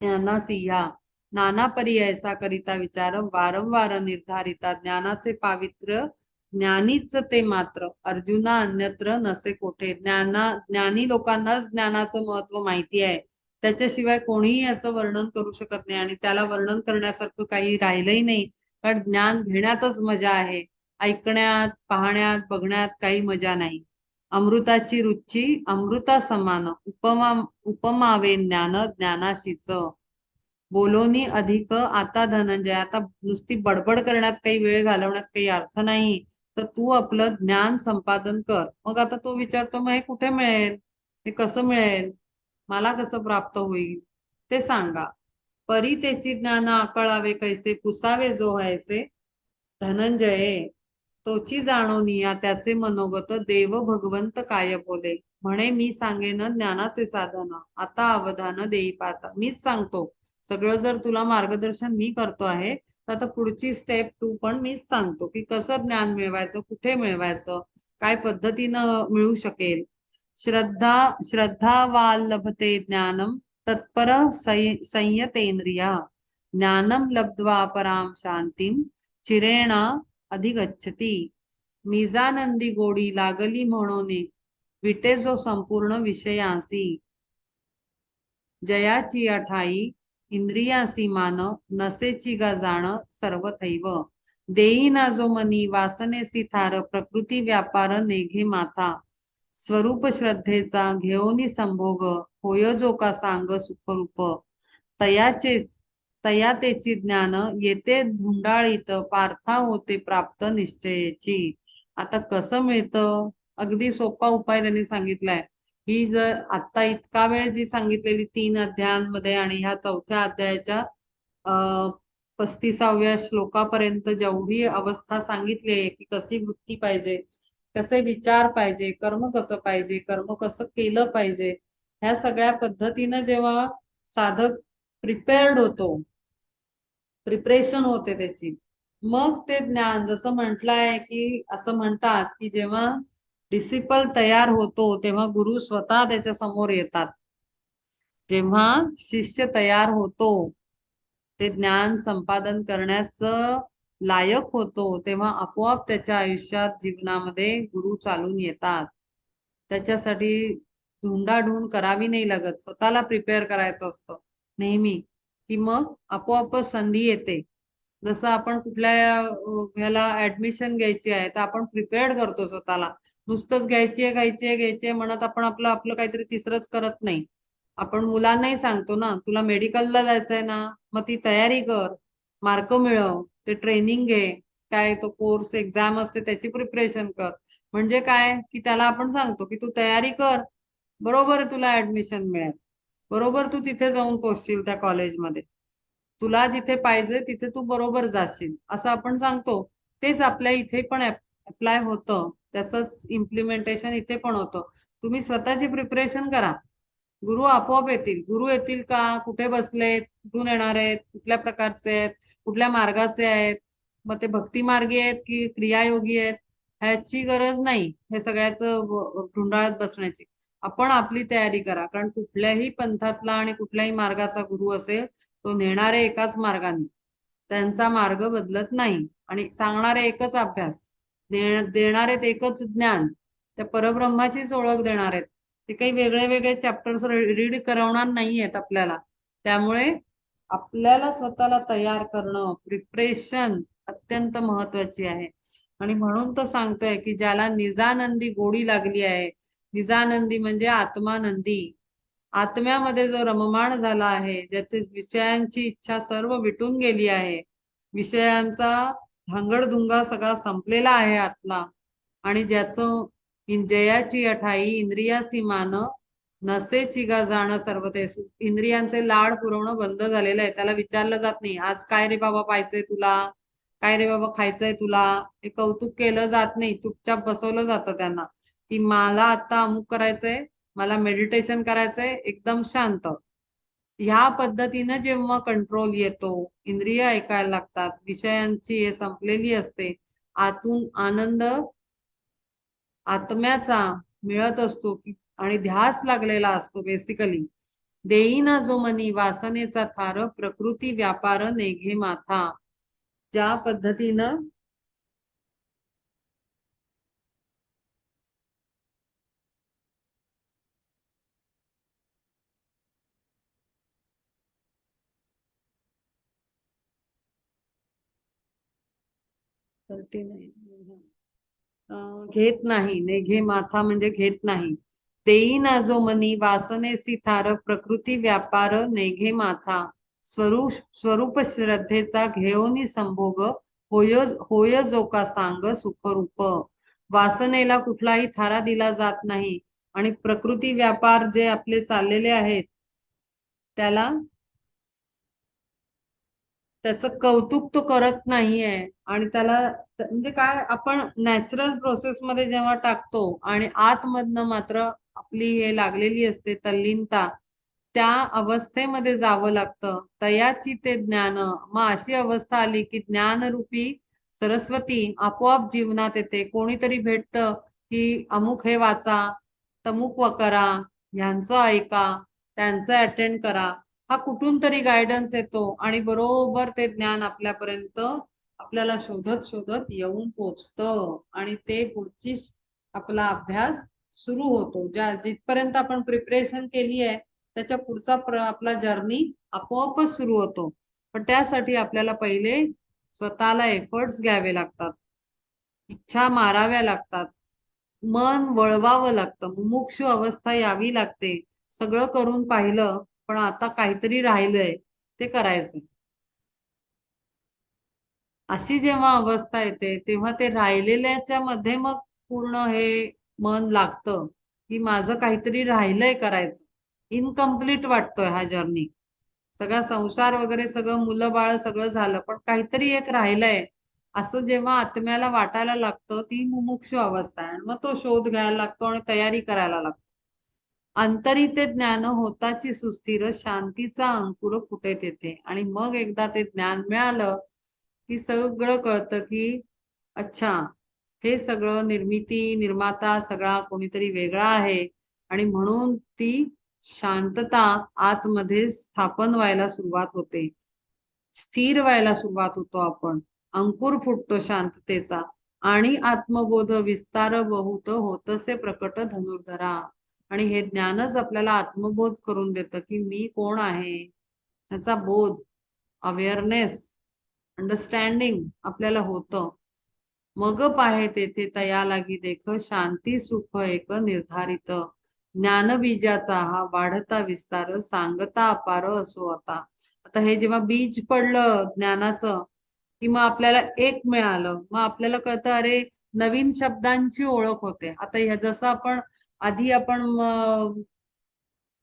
ज्ञाना सिंहा. नाना परी ऐसा करिता विचार वारंवार निर्धारिता. ज्ञानाचे पावित्र्य ज्ञानीच ते मात्र, अर्जुना अन्यत्र नसे कोठे. ज्ञानी लोकांनाच ज्ञानाचं महत्व माहिती आहे, त्याच्याशिवाय कोणीही याचं वर्णन करू शकत नाही आणि त्याला वर्णन करण्यासारखं काही राहिलंही नाही. कारण ज्ञान घेण्यातच मजा आहे. ऐकण्यात, पाहण्यात, बघण्यात काही मजा नाही. अमृताची रुची अमृता समान, उपमावे ज्ञान ज्ञानाशीच. बोलोनी अधिक आता धनंजय. आता नुसती बडबड करण्यात काही वेळ घालवण्यात काही अर्थ नाही. तर तू आपलं ज्ञान संपादन कर. मग आता तो विचारतो, मग हे कुठे मिळेल, हे कसं मिळेल, मला कसं प्राप्त होईल ते सांगा. परी त्याची ज्ञान आकळावे कैसे, पुसावे जो व्हायचे धनंजये. तोची जाणोनिया त्याचे मनोगत, देव भगवंत काय बोले. म्हणे मी सांगेन ज्ञानाचे साधन, आता अवधान देई पार्था. मीच सांगतो सगळं. जर तुला मार्गदर्शन मी करतो आहे, तर आता पुढची स्टेप टू पण मीच सांगतो की कसं ज्ञान मिळवायचं, कुठे मिळवायचं, काय पद्धतीनं मिळू शकेल. श्रद्धा श्रद्धा लभते ज्ञानम, तत्पर संयतेंद्रिया. ज्ञानम लब्ध्वा पराम शांतीम, चिरेण अधिगच्छती. निजानंदी गोडी लागली म्हणून, विटे जो संपूर्ण विषयांसी. जयाची अठाई इंद्रियासी मान, नसेची गा जाण सर्वथैव. देई ना जो मनी वासनेसी थार, प्रकृती व्यापार नेघे माथा. स्वरूप श्रद्धेचा घेऊनी संभोग, होय जो का सांग सुखरूप. तयाचेच तया तेची ज्ञान येते धुंडाळीत, पार्था होते प्राप्त निश्चयाची. आता कसं मिळतं, अगदी सोपा उपाय त्यांनी सांगितलाय. ही जर आता इतका वेळ जी सांगितलेली 3 अध्यायांमध्ये आणि ह्या 4थ्या अध्यायाच्या 35व्या श्लोकापर्यंत जेवढी अवस्था सांगितली आहे की कशी वृत्ती पाहिजे, कसे विचार पाहिजे, कर्म कसं पाहिजे, कर्म कसं केलं पाहिजे, ह्या सगळ्या पद्धतीनं जेव्हा साधक प्रिपेअर्ड होतो, प्रिपरेशन होते त्याची, मग ते ज्ञान जसं म्हटलंय की असं म्हणतात की जेव्हा डिसिपल तयार होतो तेव्हा गुरु स्वतः त्याच्या समोर येतात. जेव्हा शिष्य तयार होतो, ते ज्ञान संपादन करण्याचं लायक होतो, तेव्हा आपोआप त्याच्या आयुष्यात जीवनामध्ये गुरु चालून येतात. त्याच्यासाठी धुंडाढूंड करावी नाही लागत, स्वतःला प्रिपेअर करायचं असतं नेहमी, की मग आपोआपच संधी येते. जसं आपण कुठल्या ह्याला ऍडमिशन घ्यायची आहे तर आपण प्रिपेअर्ड करतो स्वतःला. नुसतंच घ्यायची आहे घ्यायची आहे घ्यायची आहे म्हणत आपण आपलं आपलं काहीतरी तिसरंच करत नाही. आपण मुलांनाही सांगतो ना, तुला मेडिकलला जायचंय ना, मग ती तयारी कर, मार्क मिळव, ते ट्रेनिंग घे, काय तो कोर्स एक्झाम असते त्याची प्रिपरेशन कर. म्हणजे काय की त्याला आपण सांगतो की तू तयारी कर, बरोबर तुला ऍडमिशन मिळेल, बरोबर तू तिथे जाऊन पोहोचशील त्या कॉलेजमध्ये, तुला जिथे पाहिजे तिथे तू बरोबर जाशील, असं आपण सांगतो. तेच आपल्या इथे पण अप्लाय होतं, त्याच इम्प्लिमेंटेशन इथे पण होतं. तुम्ही स्वतःची प्रिपरेशन करा, गुरु आपोआप येतील. गुरु येतील का, कुठे बसलेत, कुठून येणार आहेत, कुठल्या प्रकारचे आहेत, कुठल्या मार्गाचे आहेत, मग ते भक्ती मार्गी आहेत की क्रियायोगी आहेत, ह्याची गरज नाही हे सगळ्याचं ढुंडाळत बसण्याची. आपण आपली तयारी करा, कारण कुठल्याही पंथातला आणि कुठल्याही मार्गाचा गुरु असेल, तो नेणारे एकाच मार्गाने, त्यांचा मार्ग बदलत नाही, आणि सांगणारे एकच अभ्यास, देणारे एकच ज्ञान, त्या परब्रह्माचीच ओळख देणार आहेत. ते काही वेगळे वेगळे चॅप्टर्स रीड करवणार नाहीयेत आपल्याला. त्यामुळे आपल्याला स्वतःला तयार करणं, प्रिपरेशन अत्यंत महत्वाची आहे. आणि म्हणून तो सांगतोय की ज्याला निजानंदी गोडी लागली आहे, निजानंदी म्हणजे आत्मानंदी, आत्म्यामध्ये जो रममाण झाला आहे, ज्याचे विषयांची इच्छा सर्व विटून गेली आहे, विषयांचा धांगडधुंगा सगळा संपलेला आहे आतला, आणि ज्याचं जयाची अठाई इंद्रियासी मान, नसेची गा जाणं सर्व ते. इंद्रियांचे लाड पुरवणं बंद झालेलं आहे, त्याला विचारलं जात नाही आज काय रे बाबा पाहिजे तुला, काय रे बाबा खायचंय तुला, हे कौतुक केलं जात नाही, चुपचाप बसवलं जातं त्यांना की मला आता अमुक करायचंय, मला मेडिटेशन करायचंय एकदम शांत. ह्या पद्धतीनं जेव्हा कंट्रोल येतो, इंद्रिय ऐकायला लागतात, विषयांची हे संपलेली असते, आतून आनंद आत्म्याचा मिळत असतो आणि ध्यास लागलेला असतो बेसिकली. देईना जो मनी वासनेचा थार, प्रकृती व्यापार नेघे माथा. ज्या पद्धतीनं 39 घेत नाही. नेघे माथा म्हणजे घेत नाही. देई ना जो मनी वासनेसी थार प्रकृती व्यापार नेघे माथा. स्वरूप श्रद्धेचा घेऊनी संभोग होय होय जो का सांग सुखरूप. वासनेला कुठलाही थारा दिला जात नाही आणि प्रकृती व्यापार जे आपले चाललेले आहेत त्याला त्याचं कौतुक तो करत नाहीये. आणि त्याला म्हणजे काय, आपण नॅचरल प्रोसेस मध्ये जेव्हा टाकतो आणि आतमधनं मात्र आपली हे लागलेली असते तल्लीनता, त्या अवस्थेमध्ये जावं लागतं. तयाची ते ज्ञान. मग अशी अवस्था आली की ज्ञानरूपी सरस्वती आपोआप जीवनात येते. कोणीतरी भेटतं की अमुक हे वाचा, तमुक करा, ह्यांचं ऐका, त्यांचं अटेंड करा. हा कुठून तरी गायडन्स येतो आणि बरोबर ते ज्ञान आपल्यापर्यंत आपल्याला शोधत शोधत येऊन पोचतं आणि ते पुढची आपला अभ्यास सुरू होतो. जिथपर्यंत आपण प्रिपरेशन केली आहे त्याच्या पुढचा आपला जर्नी आपोआपच सुरू होतो. पण त्यासाठी आपल्याला पहिले स्वतःला एफर्ट्स घ्यावे लागतात, इच्छा माराव्या लागतात, मन वळवावं लागतं, मुमुक्षु अवस्था यावी लागते. सगळं करून पाहिलं पण आता काहीतरी राहिलंय ते करायचं. अशी जेव्हा अवस्था येते तेव्हा ते राहिलेल्याच्या मध्ये मग पूर्ण हे मन लागतं की माझं काहीतरी राहिलंय करायचं. इनकम्प्लीट वाटतोय हा जर्नी. सगळा संसार वगैरे सगळं मुलं बाळ सगळं झालं पण काहीतरी एक राहिलंय असं जेव्हा आत्म्याला वाटायला लागतं ती मुमुक्षु अवस्था आहे. मग तो शोध घ्यायला लागतो आणि तयारी करायला लागतो. अंतरी ते ज्ञान होताची सुस्थिर शांतीचा अंकुर फुटेत येते. आणि मग एकदा ते ज्ञान मिळालं की सगळं कळतं की अच्छा, हे सगळं निर्मिती निर्माता सगळा कोणीतरी वेगळा आहे. आणि म्हणून ती शांतता आतमध्ये स्थापन व्हायला सुरुवात होते, स्थिर व्हायला सुरुवात होतो आपण. अंकुर फुटतो शांततेचा आणि आत्मबोध विस्तार बहुत होतसे प्रकट धनुर्धरा. आणि हे ज्ञानच आपल्याला आत्मबोध करून देतं की मी कोण आहे, त्याचा बोध, अवेअरनेस, अंडरस्टँडिंग आपल्याला होतं. मग पाहे तेथे तया लागी देख शांती सुख एक निर्धारित. ज्ञानबीजाचा हा वाढता विस्तार सांगता अपार असो आता. आता हे जेव्हा बीज पडलं ज्ञानाचं कि मग आपल्याला एक मिळालं, मग आपल्याला कळतं अरे नवीन शब्दांची ओळख होते. आता ह्या जसं आपण आधी आपण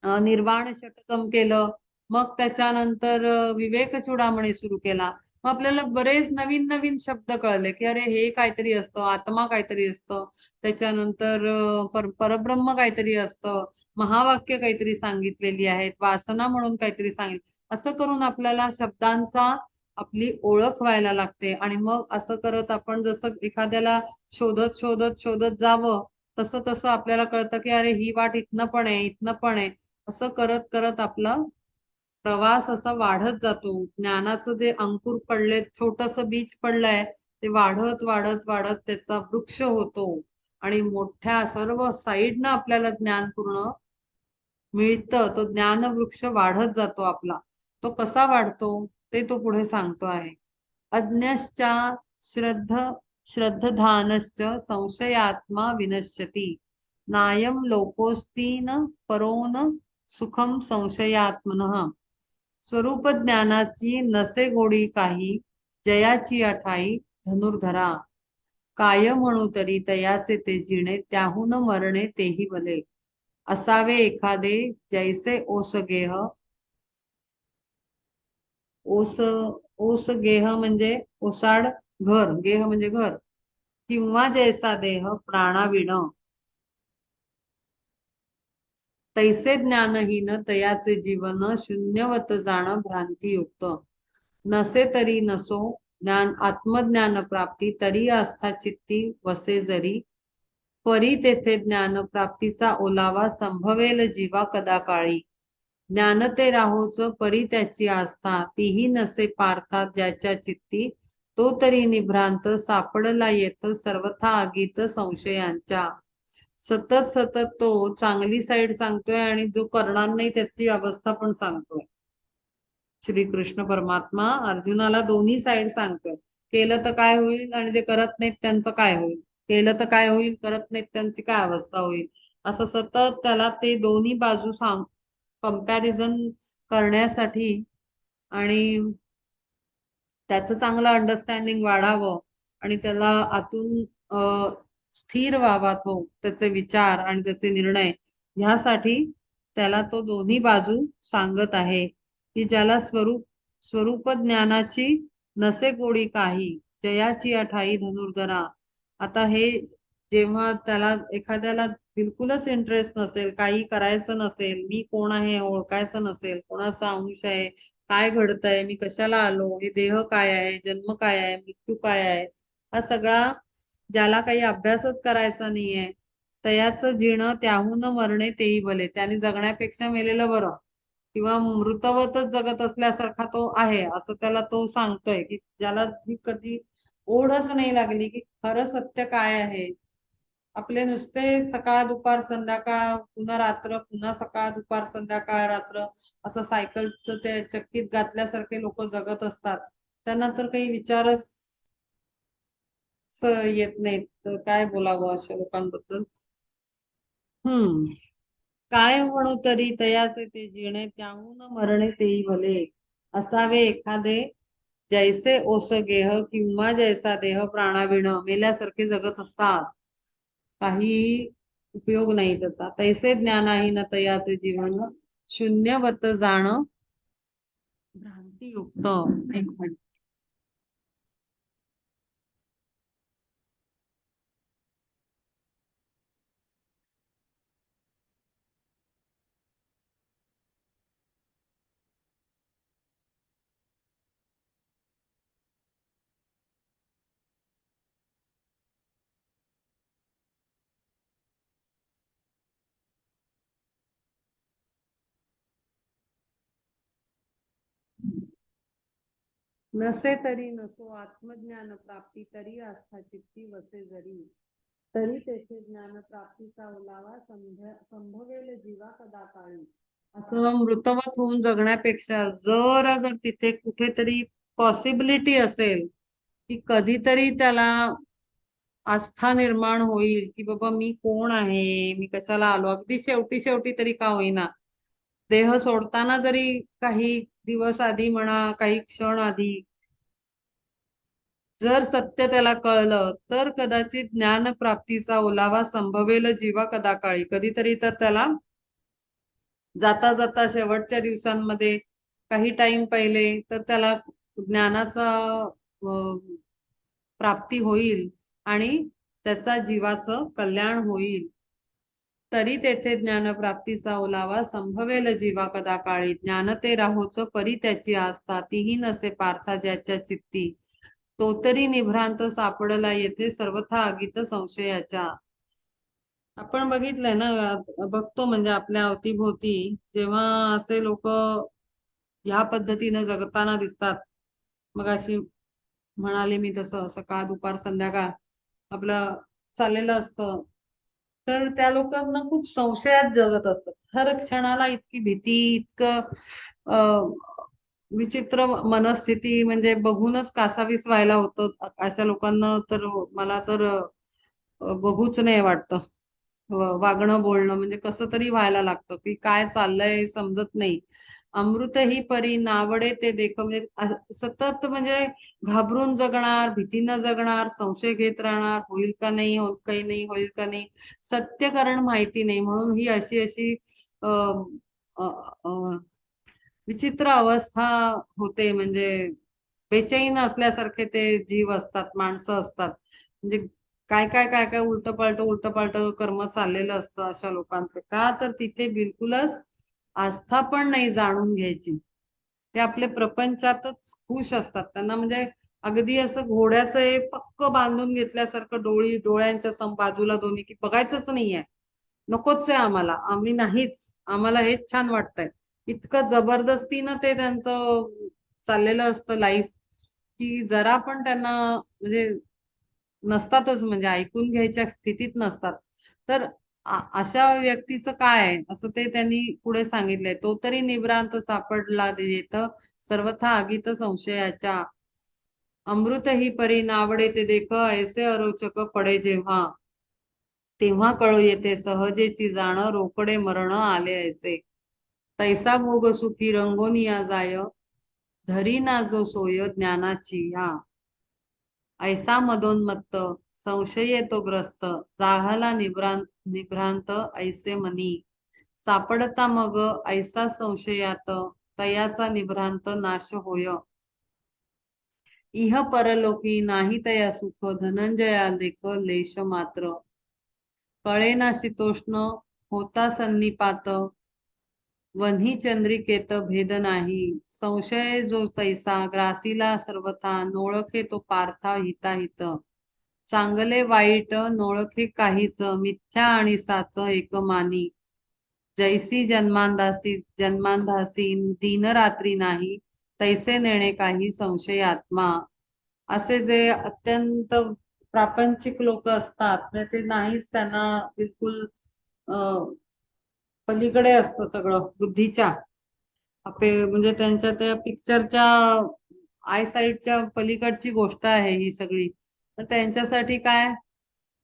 निर्वाण षटकम केलं, मग त्याच्यानंतर विवेक चूडामणी सुरू केला. मग आपल्याला बरेच नवीन नवीन शब्द कळले की अरे हे काहीतरी असतं, आत्मा काहीतरी असतं, त्याच्यानंतर परब्रह्म काहीतरी असतं, महावाक्य काहीतरी सांगितलेली आहेत, वासना म्हणून काहीतरी सांगितलं. असं करून आपल्याला शब्दांचा आपली ओळख व्हायला लागते. आणि मग असं करत आपण जसं एखाद्याला शोधत शोधत शोधत जावं तसं तसं आपल्याला कळतं की अरे ही वाट इथनं पण आहे, इथनं पण आहे. असं करत करत आपला प्रवास असा वाढत जातो. ज्ञानाचं जे अंकुर पडले, छोटस बीज पडलंय ते वाढत वाढत वाढत त्याचा वृक्ष होतो आणि मोठ्या सर्व साईडनं आपल्याला ज्ञान पूर्ण मिळतं. तो ज्ञान वृक्ष वाढत जातो आपला. तो कसा वाढतो ते तो पुढे सांगतो आहे. अज्ञश्चा श्रद्ध श्रद्धधानश्च संशयात्मा विनश्यती. नायम लोकोस्तीन परोन सुखम संशयात्मनः. स्वरूप ज्ञानाची नसे गोडी काही, जयाची अठाई धनुर्धरा. काय म्हणू तरी तयाचे ते जिणे, त्याहून मरणे तेही भले. असावे एखादे जैसे ओस गेह. ओस ओस गेह म्हणजे ओसाड, घर, गेह म्हणजे घर, किंवा जैसा देह प्राणाविण. तैसे ज्ञानहीन तयाचे जीवन, शून्यवत जाण भ्रांतियुक्त. नसे तरी नसो ज्ञान आत्मज्ञान प्राप्ती, तरी आस्था चित्ती वसे जरी. परी तेथे ज्ञान प्राप्तीचा ओलावा, संभवेल जीवा कदा काळी. ज्ञान ते राहोच परी त्याची आस्था, तीही नसे पार्था ज्याच्या चित्ती. तो तरी निभ्रांत सापडला येथ, सर्वथा आगीत संशयांच्या. सतत सतत तो चांगली साईड सांगतोय आणि जो करणार नाही त्याची अवस्था पण सांगतोय. श्रीकृष्ण परमात्मा अर्जुनाला दोन्ही साईड सांगतोय केलं तर काय होईल आणि जे करत नाहीत त्यांचं काय होईल, केलं तर काय होईल, करत नाहीत त्यांची काय अवस्था होईल. असं सतत त्याला ते दोन्ही बाजू सांग कंपॅरिझन करण्यासाठी आणि त्याचं चांगलं अंडरस्टँडिंग वाढावं आणि त्याला आतून स्थिर व्हावा तो त्याचे विचार आणि त्याचे निर्णय, ह्यासाठी त्याला तो दोन्ही बाजू सांगत आहे की ज्याला स्वरूप ज्ञानाची नसे गोडी काही, जयाची अठाई धनुर्धरा. आता हे जेव्हा त्याला एखाद्याला बिलकुलच इंटरेस्ट नसेल, काही करायचं नसेल, मी कोण आहे हे ओळखायचं नसेल, कोणाचा अंश आहे, काय घडतंय, मी कशाला आलो, हे देह काय आहे, जन्म काय आहे, मृत्यू काय आहे, हा सगळा ज्याला काही अभ्यासच करायचा नाहीये, तयाचं जीणं त्याहून मरणे तेही भले, त्याने जगण्यापेक्षा मेलेलं बरं किंवा मृतवतच जगत असल्यासारखा तो आहे, असं त्याला तो सांगतोय की ज्याला ही कधी ओढच नाही लागली की खरं सत्य काय आहे. आपले नुसते सकाळ दुपार संध्याकाळ पुन्हा रात्र पुन्हा सकाळ दुपार संध्याकाळ रात्र असं सायकलचं ते चक्कीत घातल्यासारखे लोक जगत असतात. त्यांना तर काही विचारच येत नाहीत, तर काय बोलावं अशा लोकांबद्दल. हम्म. काय म्हणू तरी तयाचे ते जिणे त्याहून मरणे तेही भले, असावे एखादे जैसे ओस गेह किंवा जैसा देह प्राणाविण, मेल्यासारखे जगत असतात, काही उपयोग नाही त्याचा. तैसे ज्ञानाही न तयाचे जीवन, शून्यवत जाण भ्रांतियुक्त. एक मिनिट. नसे तरी नसो आत्मज्ञान प्राप्ती, तरी आस्था चित्ती वसे जरी, तरी तेथे ज्ञान प्राप्तीचा ओलावा संभवेल जीवा कदा काळी. असं मृतवत होऊन जगण्यापेक्षा जर तिथे कुठेतरी पॉसिबिलिटी असेल की कधीतरी त्याला आस्था निर्माण होईल की बाबा मी कोण आहे, मी कशाला आलो, अगदी शेवटी शेवटी तरी का होईना, देह सोडताना जरी काही दिवस आधी म्हणा, काही क्षण आधी जर सत्य त्याला कळलं तर कदाचित ज्ञान प्राप्तीचा ओलावा संभवेल जीवा कदा काळी. कधीतरी तर त्याला जाता जाता शेवटच्या दिवसांमध्ये काही टाइम पहिले तर त्याला ज्ञानाचा प्राप्ती होईल आणि त्याचा जीवाचं कल्याण होईल. तरी तेथे ज्ञानप्राप्तीचा ओलावा संभवेल जीवा कदा काळी, ज्ञान ते राहोच परी त्याची आस्था, तीही नसे पार्था ज्याच्या चित्ती, तो तरी निभ्रांत सापडला येथे सर्वथा अगित संशयाच्या. आपण बघितलंय ना, बघतो म्हणजे आपल्या अवतीभोवती जेव्हा असे लोक ह्या पद्धतीने जगताना दिसतात, मग अशी म्हणाले मी तसं सकाळ दुपार संध्याकाळ आपलं चाललेलं असतं, तर त्या लोकांना खूप संशयात जगत असतात. हर क्षणाला इतकी भीती, इतकं अ, विचित्र मनस्थिती, म्हणजे बघूनच कासावीस व्हायला होतं. अशा लोकांना तर मला तर बघूच नाही वाटतं. वागणं बोलणं म्हणजे कसं तरी व्हायला लागतं की काय चाललंय समजत नाही. अमृत ही परी नावडे ते देख, म्हणजे सतत म्हणजे घाबरून जगणार, भीतीनं जगणार, संशय घेत राहणार, होईल का नाही, होईल काही नाही, होईल का नाही, सत्य कारण माहिती नाही म्हणून ही अशी अशी अ, अ, अ, विचित्र अवस्था होते. म्हणजे बेचैन असल्यासारखे ते जीव असतात, माणसं असतात. म्हणजे काय उलट पालट कर्म चाललेलं असतं अशा लोकांचं. का तर तिथे बिलकुलच आस्था पण नाही जाणून घ्यायची. ते आपले प्रपंचातच खुश असतात. त्यांना म्हणजे अगदी असं घोड्याचं हे पक्क बांधून घेतल्यासारखं डोळ्यांच्या बाजूला दोन्ही की बघायचंच नाहीये, नकोच आहे आम्हाला, आम्ही नाहीच, आम्हाला हेच छान वाटतंय. इतकं जबरदस्तीनं ते त्यांचं चाललेलं असतं लाईफ की जरा पण त्यांना म्हणजे नसतातच, म्हणजे ऐकून घ्यायच्या स्थितीत नसतात. तर अशा व्यक्तीचं काय आहे असं ते त्यांनी पुढे सांगितलंय. तो तरी निभ्रांत सापडला येत सर्वथा आगीत संशयाच्या. अमृत ही परी नावडे ते देख ऐसे अरोचक पडे जेव्हा तेव्हा कळू येते सहजेची जाण रोकडे मरण आले ऐसे तैसा भोग सुखी रंगोनिया जाय धरी ना जो सोय ज्ञानाची ह्या ऐसा मदोन्मत्त संशय येतो ग्रस्त जाहला निभ्रांत ऐसे मनी सापडता मग ऐसा संशयात तयाचा निभ्रांत नाश होय इह परलोकी नाही तया सुख धनंजया देख लेश मात्र कळेना शीतोष्ण होता सन्निपात वन्ही चंद्रिकेत भेद नाही संशय जो तैसा ग्रासीला सर्वथा नोळखे तो पार्था हिताहित चांगले वाईट नोळखे काहीच मिथ्या आणि साच एकमानी जैसी जन्मांधासी दिनरात्री नाही तैसे नेणे काही संशय आत्मा असे जे अत्यंत प्रापंचिक लोक असतात ते नाहीच त्यांना बिलकुल पलीकडे असतं सगळं बुद्धीच्या म्हणजे त्यांच्या त्या पिक्चरच्या आय साईडच्या पलीकडची गोष्ट आहे ही सगळी तर त्यांच्यासाठी काय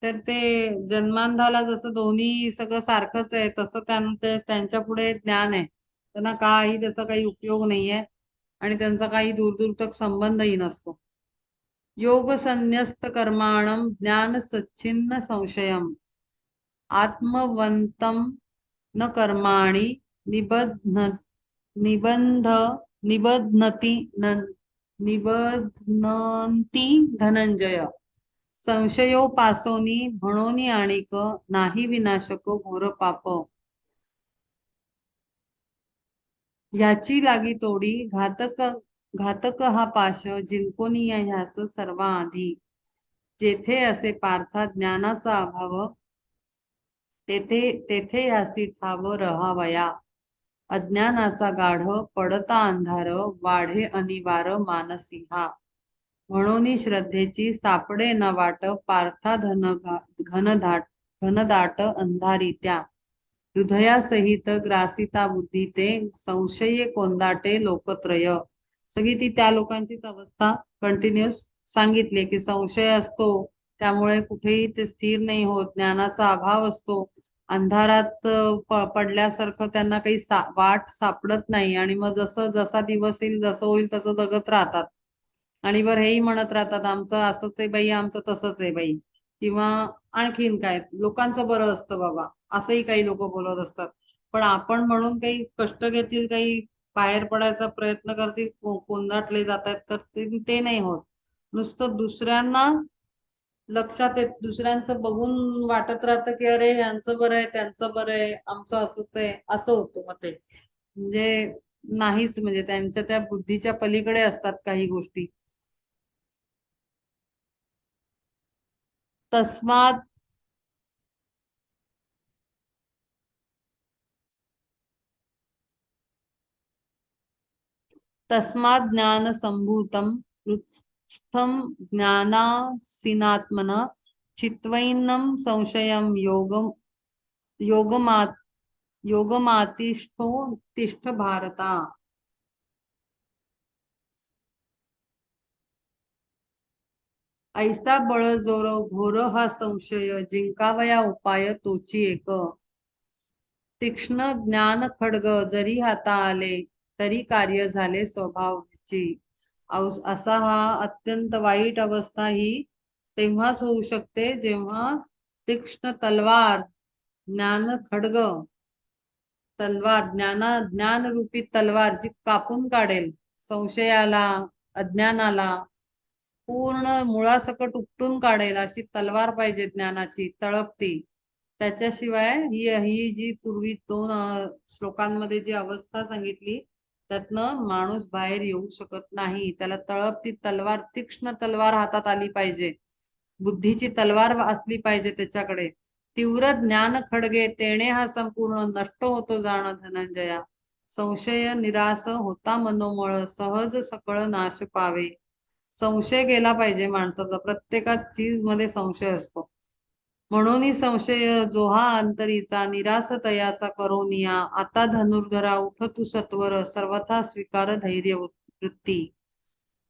तर ते जन्मांधाला जसं दोन्ही सगळं सारखंच आहे तसं त्यांच्या पुढे ज्ञान आहे त्यांना काही त्याचा काही उपयोग नाहीये आणि त्यांचा काही दूर तक संबंधही नसतो योग संन्यस्त कर्माणम ज्ञान सच्छिन्न संशयम आत्मवंतम न कर्माणि निबध्न निबंध निबध्नती निबध्नन्ति धनंजय संशयोपासोनी म्हणोनी आणिक नाही विनाशक घोर पाप ह्याची लागी तोडी घातक हा पाश जिंकोनी ह्यास सर्वांआधी जेथे असे पार्था ज्ञानाचा अभाव तेथे तेथे ह्यासी ठाव रहावया अज्ञानाचा गाढ पडता अंधार वाढे अनिवार मानसिहा म्हणून श्रद्धेची सापडे न वाट पार्था घनदाट अंधारी त्या हृदयासहित ग्रासिता बुद्धी ते संशये कोंदाटे लोकत्रय सगळी ती त्या लोकांचीच अवस्था कंटिन्युअस सांगितली की संशय असतो त्यामुळे कुठेही ते स्थिर नाही होत ज्ञानाचा अभाव असतो अंधारात पडल्यासारखं त्यांना काही वाट सापडत नाही आणि मग जसं जसा दिवस येईल जसं होईल तसं जगत राहतात आणि वर हेही म्हणत राहतात आमचं असंच आहे बाई आमचं तसंच आहे बाई किंवा आणखीन काय लोकांचं बरं असतं बाबा असंही काही लोक बोलत असतात पण आपण म्हणून काही कष्ट घेतील काही बाहेर पडायचा प्रयत्न करतील कोंदाटले जात आहेत तर ते नाही होत नुसतं दुसऱ्यांना लक्षात येत दुसऱ्यांचं बघून वाटत राहतं की अरे यांचं बरं आहे त्यांचं बरं आहे आमचं असंच आहे असं होतं मग ते म्हणजे नाहीच म्हणजे त्यांच्या त्या बुद्धीच्या पलीकडे असतात काही गोष्टी तस्मात तस्मात् ज्ञान संभूतम हृत्स्थम ज्ञानासीनात्मन चित्वैनम संशयम योगमात योगमातिष्ठो तिष्ठ भारता ऐसा बळजोर घोर हा संशय जिंकावया उपाय तोची एक तीक्ष्ण ज्ञान खड्ग जरी हाता आले तरी कार्य झाले स्वभावची असा हा अत्यंत वाईट अवस्था ही तेव्हाच होऊ शकते जेव्हा तीक्ष्ण तलवार ज्ञान खड्ग तलवार ज्ञानरूपी तलवार जी कापून काढेल संशयाला अज्ञानाला पूर्ण मुळासकट उपटून काढेल अशी तलवार पाहिजे ज्ञानाची तळपती त्याच्याशिवाय ही जी पूर्वी दोन श्लोकांमध्ये जी अवस्था सांगितली त्यातनं माणूस बाहेर येऊ शकत नाही त्याला तळपती तलवार तीक्ष्ण तलवार हातात आली पाहिजे बुद्धीची तलवार असली पाहिजे त्याच्याकडे तीव्र ज्ञान खडगे तेणे हा संपूर्ण नष्ट होतो जाण धनंजया संशय निरास होता मनोमळ सहज सकळ नाश पावे संशय गेला पाहिजे माणसाचा प्रत्येकाच चीज मध्ये संशय असतो म्हणून संशय जो हा अंतरीचा निरास तयाचा करोनिया आता धनुर्धरा उठ तू सत्वर सर्वथा स्वीकार धैर्य वृत्ती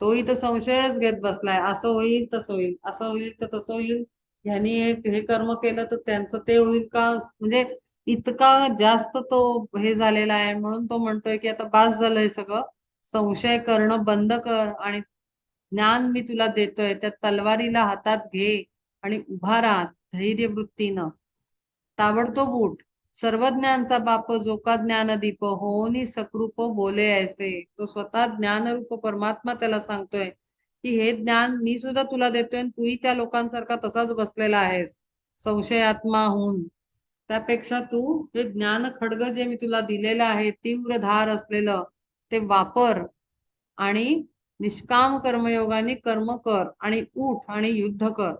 तोही तर संशयच घेत बसलाय, असं होईल तसं होईल, असं होईल तर तसं होईल, ह्यांनी हे कर्म केलं तर त्यांचं ते होईल का, म्हणजे इतका जास्त तो हे झालेला आहे. म्हणून तो म्हणतोय की आता बास झालंय सगळं, संशय करणं बंद कर आणि ज्ञान मी तुला देतोय त्या तलवारीला हातात घे आणि उभा राहा धैर्य वृत्तीनं. ताबडतोब उठ. सर्वज्ञानचा बाप जो का ज्ञानदीप होनी सकृप बोले ऐसे. तो स्वतः ज्ञानरूप परमात्मा त्याला सांगतोय की हे ज्ञान मी सुद्धा तुला देतोय आणि तूही त्या लोकांसारखा तसाच बसलेला आहेस संशयात्मा होऊन. त्यापेक्षा तू हे ज्ञान खड्ग जे मी तुला दिलेलं आहे तीव्र धार असलेलं ते वापर आणि निष्काम कर्मयोगाने कर्म कर आणि उठ आणि युद्ध कर.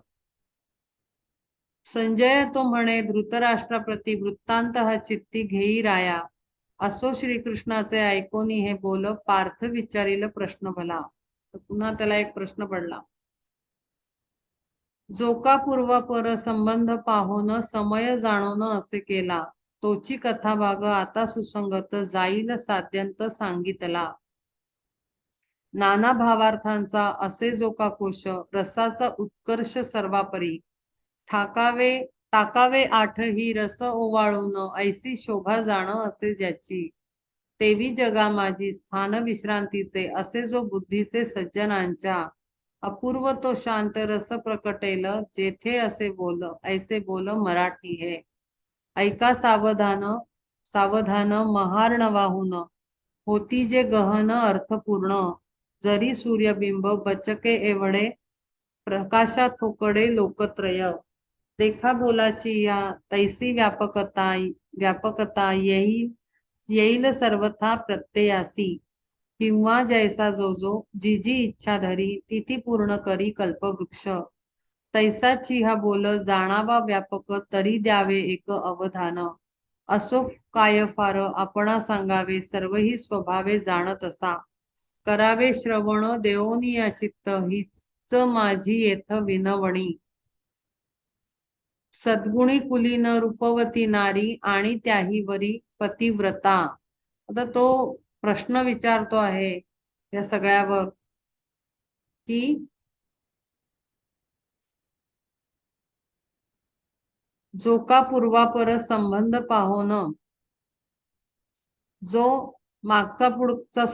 संजय तो म्हणे धृतराष्ट्राप्रती वृत्तांत हा चित्ती घेई राया. असो श्रीकृष्णाचे ऐकोनी हे बोल पार्थ विचारील प्रश्न भला. तर पुन्हा त्याला एक प्रश्न पडला. जो का पूर्वापर संबंध पाहोन समय जाणोन असे केला, तोची कथा भाग आता सुसंगत जाईल साध्यंत सांगितला. नाना भावार्थांचा असे जो का कोश रसाचा उत्कर्ष सर्वापरी. ठाकावे टाकावे आठ ही रस ओवाळून ऐसी शोभा जाण असे ज्याची. तेवी जगा माझी स्थान विश्रांतीचे असे जो बुद्धीचे सज्जनांच्या. अपूर्व तो शांत रस प्रकटेल जेथे असे बोल ऐसे बोल मराठी है. ऐका सावधान सावधान महार वाहून होती जे गहन अर्थपूर्ण. जरी सूर्यबिंब बचके एवढे प्रकाशात थोकडे लोकत्रय. देखा बोलाची या तैसी व्यापकता व्यापकता येईल येईल सर्वथा प्रत्ययासी. किंवा जैसा जो जो जी जी इच्छा धरी ती ती पूर्ण करी कल्पवृक्ष. तैसाची हा बोल जाणावा व्यापक तरी द्यावे एक अवधान. असो काय फार आपणा सांगावे सर्वही स्वभावे जाणत असा. करावे श्रवण देवोनी या चित्त हीच माझी येथ विनवणी. सद्गुणी कुलीन रूपवती नारी आणि त्याही वरी पतिव्रता. आता तो प्रश्न विचारतो आहे या सगळ्यावर की जो का पूर्वापर संबंध पाहोन, जो मागचा पुढचा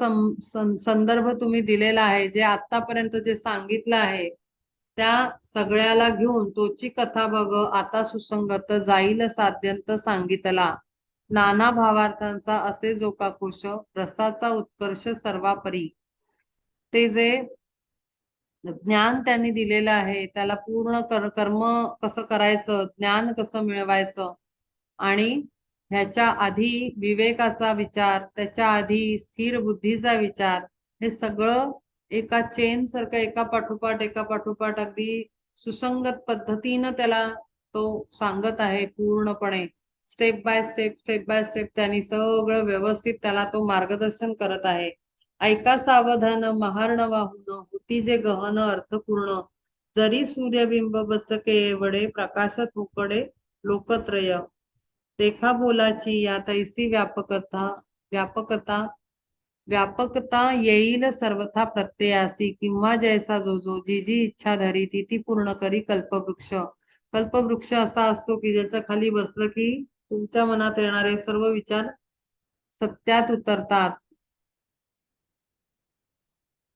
संदर्भ तुम्ही दिलेला आहे, जे आतापर्यंत जे सांगितलं आहे त्या सगळ्याला घेऊन तोची कथा बघ आता सुसंगत जाईल साध्यंत सांगितला. नाना भावार्थांचा असे जो का कोश रसाचा उत्कर्ष सर्वापरी. ते जे ज्ञान त्यांनी दिलेलं आहे त्याला पूर्ण कर्म कसं करायचं, ज्ञान कसं मिळवायचं आणि ह्याच्या आधी विवेकाचा विचार, त्याच्या आधी स्थिर बुद्धीचा विचार, हे सगळं एका चेन सारखं एका पाठोपाठ अगदी सुसंगत पद्धतीनं त्याला तो सांगत आहे पूर्णपणे. Step by step step by step त्यांनी सगळं व्यवस्थित त्याला तो मार्गदर्शन करत आहे. ऐका सावधान महार्ण वाहून होती जे गहन अर्थपूर्ण. जरी सूर्यबिंब बचके वडे प्रकाशात उकडे लोकत्रय. देखा बोलाची या तैसी व्यापकता व्यापकता व्यापकता येईल सर्वथा प्रत्ययासी. किंवा जैसा जो जो जी जी इच्छा धरी ती ती पूर्ण करी कल्पवृक्ष. कल्पवृक्ष असा असतो की ज्याच्या खाली बसलं की तुमच्या मनात येणारे सर्व विचार सत्यात उतरतात,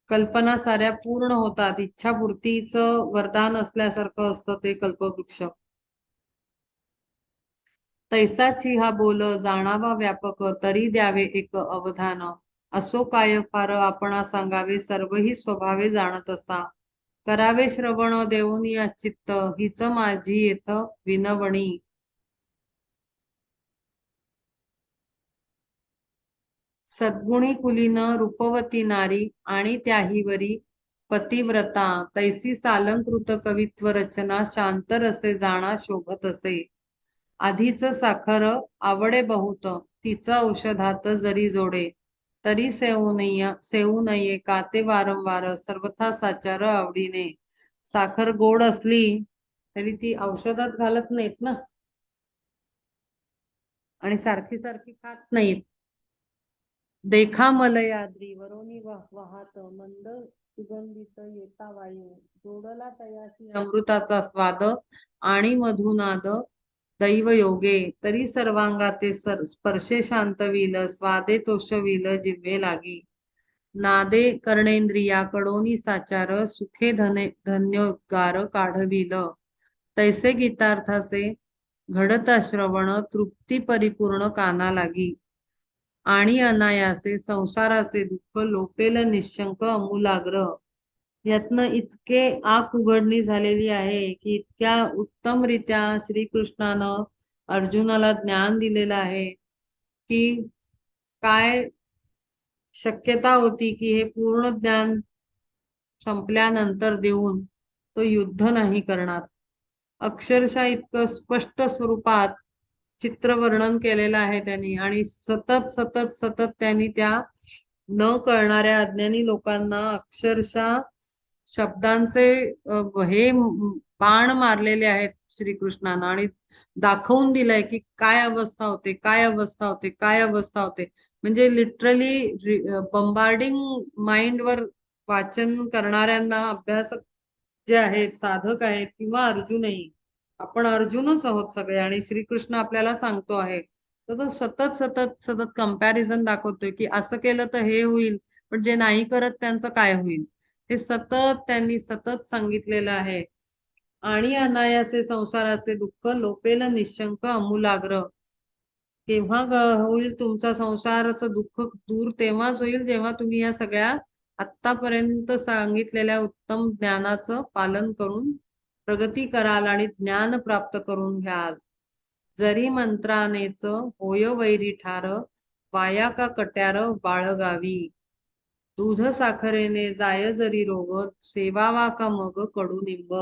कल्पना साऱ्या पूर्ण होतात. इच्छापूर्तीचं वरदान असल्यासारखं असतं ते कल्पवृक्ष. तैसाची हा बोल जाणावा व्यापक तरी द्यावे एक अवधान. असो काय फार आपणा सांगावे सर्वही स्वभावे जाणत असा. करावे श्रवण देऊन या चित्त हीच माझी येथ विनवणी. सद्गुणी कुलीन रूपवती नारी आणि त्याहीवरी पतिव्रता. तैसी सालंकृत कवित्व रचना शांत रसे जाणा शोभत असे. आधीच साखर आवडे बहुत तिचा औषधात जरी जोडे. तरी सेवू नये काते वारंवार सर्वथा साचार आवडीने. साखर गोड असली तरी ती औषधात घालत नाहीत ना आणि सारखी सारखी खात नाहीत. देखा मलयाद्री वरोनी वाहत मंद सुगंधित येता वायू जोडला तयासी अमृताचा स्वाद आणि मधुनाद दैव योगे तरी सर्वांगाते स्पर्शे शांतविल स्वादे तोषविल जिव्हे लागी नादे कर्णेंद्रिया कडोनी साचार सुखे धन्योद्गार काढविल तैसे गीतार्थाचे घडता श्रवण तृप्ती परिपूर्ण काना लागी आणि अनायासे संसाराचे दुःख लोपेल निशंक अमूलाग्र यातनं इतके आग उघडणी झालेली आहे की इतक्या उत्तमरित्या श्रीकृष्णानं अर्जुनाला ज्ञान दिलेलं आहे की काय शक्यता होती की हे पूर्ण ज्ञान संपल्यानंतर देऊन तो युद्ध नाही करणार. अक्षरशः इतकं स्पष्ट स्वरूपात चित्रवर्णन केलेलं आहे त्यांनी आणि सतत सतत सतत त्यांनी त्या न कळणाऱ्या अज्ञानी लोकांना अक्षरशः शब्दांचे बाण मारलेले आहेत श्रीकृष्णानं आणि दाखवून दिलंय की काय अवस्था होते, काय अवस्था होते, काय अवस्था होते. म्हणजे लिटरली बंबार्डिंग माइंडवर वाचन करणाऱ्यांना अभ्यासक जे आहेत साधक आहेत किंवा अर्जुनही आपण अर्जुनच आहोत सगळे आणि श्रीकृष्ण आपल्याला सांगतो आहे तर तो सतत सतत सतत कंपॅरिझन दाखवतोय की असं केलं तर हे होईल पण जे नाही करत त्यांचं काय होईल हे सतत त्यांनी सतत सांगितलेलं आहे. आणि अनायासे संसाराचे दुःख लोपेल निशंक अमूलाग्र केव्हा होईल तुमचा संसाराचं दुःख दूर तेव्हाच होईल जेव्हा तुम्ही या सगळ्या आतापर्यंत सांगितलेल्या उत्तम ज्ञानाचं पालन करून प्रगती कराल आणि ज्ञान प्राप्त करून घ्याल. जरी मंत्रानेच होय वैरी ठार वाया का कट्यार बाळगावी दूध साखरेने जाय जरी रोग सेवावा का मग कडुनिंब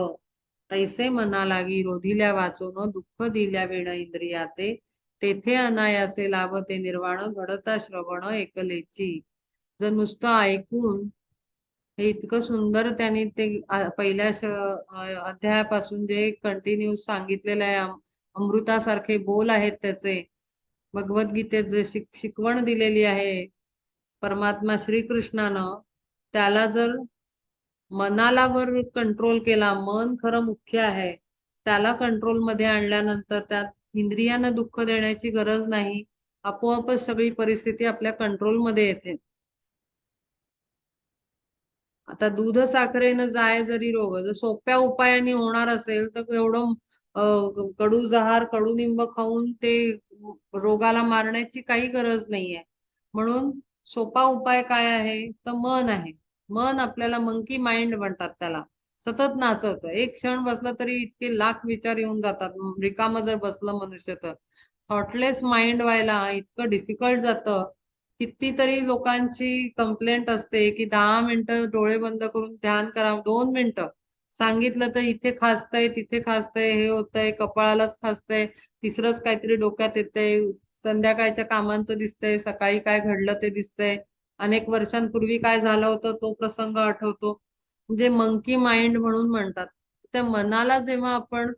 तैसे मना लागी रोधिल्या वाचून दुःख दिल्या विण इंद्रियाते तेथे अनायासे लाभते निर्वाण घडता श्रवण एकलेची. जर नुसतं ऐकून हे इतकं सुंदर त्यांनी ते पहिल्या अध्यायापासून जे कंटिन्यू सांगितलेलं आहे अमृतासारखे बोल आहेत त्याचे भगवद्गीतेत जे शिकवण दिलेली आहे परमात्मा श्रीकृष्णानं त्याला जर मनाला वर कंट्रोल केला मन खरं मुख्य आहे त्याला कंट्रोल मध्ये आणल्यानंतर त्यात इंद्रियांना दुःख देण्याची गरज नाही आपोआपच सगळी परिस्थिती आपल्या कंट्रोल मध्ये येते. आता दूध साखरेनं जाय जरी रोग जर सोप्या उपायाने होणार असेल तर एवढं कडू जहार कडुनिंब खाऊन ते रोगाला मारण्याची काही गरज नाहीये. म्हणून सोपा उपाय काय आहे तर मन आहे. मन आपल्याला मंकी माइंड म्हणतात त्याला सतत नाचवतं एक क्षण बसलं तरी इतके लाख विचार येऊन जातात रिकामं जर बसलं मनुष्य तर थॉटलेस माइंड व्हायला इतकं डिफिकल्ट जातं. कितीतरी लोकांची कंप्लेंट असते की 10 मिनिटं डोळे बंद करून ध्यान करा 2 मिनिटं सांगितलं तर इथे खाजतंय तिथे खाजतंय हे होतंय कपाळालाच खाजतंय तिसरंच काहीतरी डोक्यात येतंय संध्याकाळच्या कामांचं दिसतंय सकाळी काय घडलं ते दिसतंय अनेक वर्षांपूर्वी काय झालं होतं तो प्रसंग आठवतो म्हणजे मंकी माइंड म्हणून म्हणतात. त्या मनाला जेव्हा आपण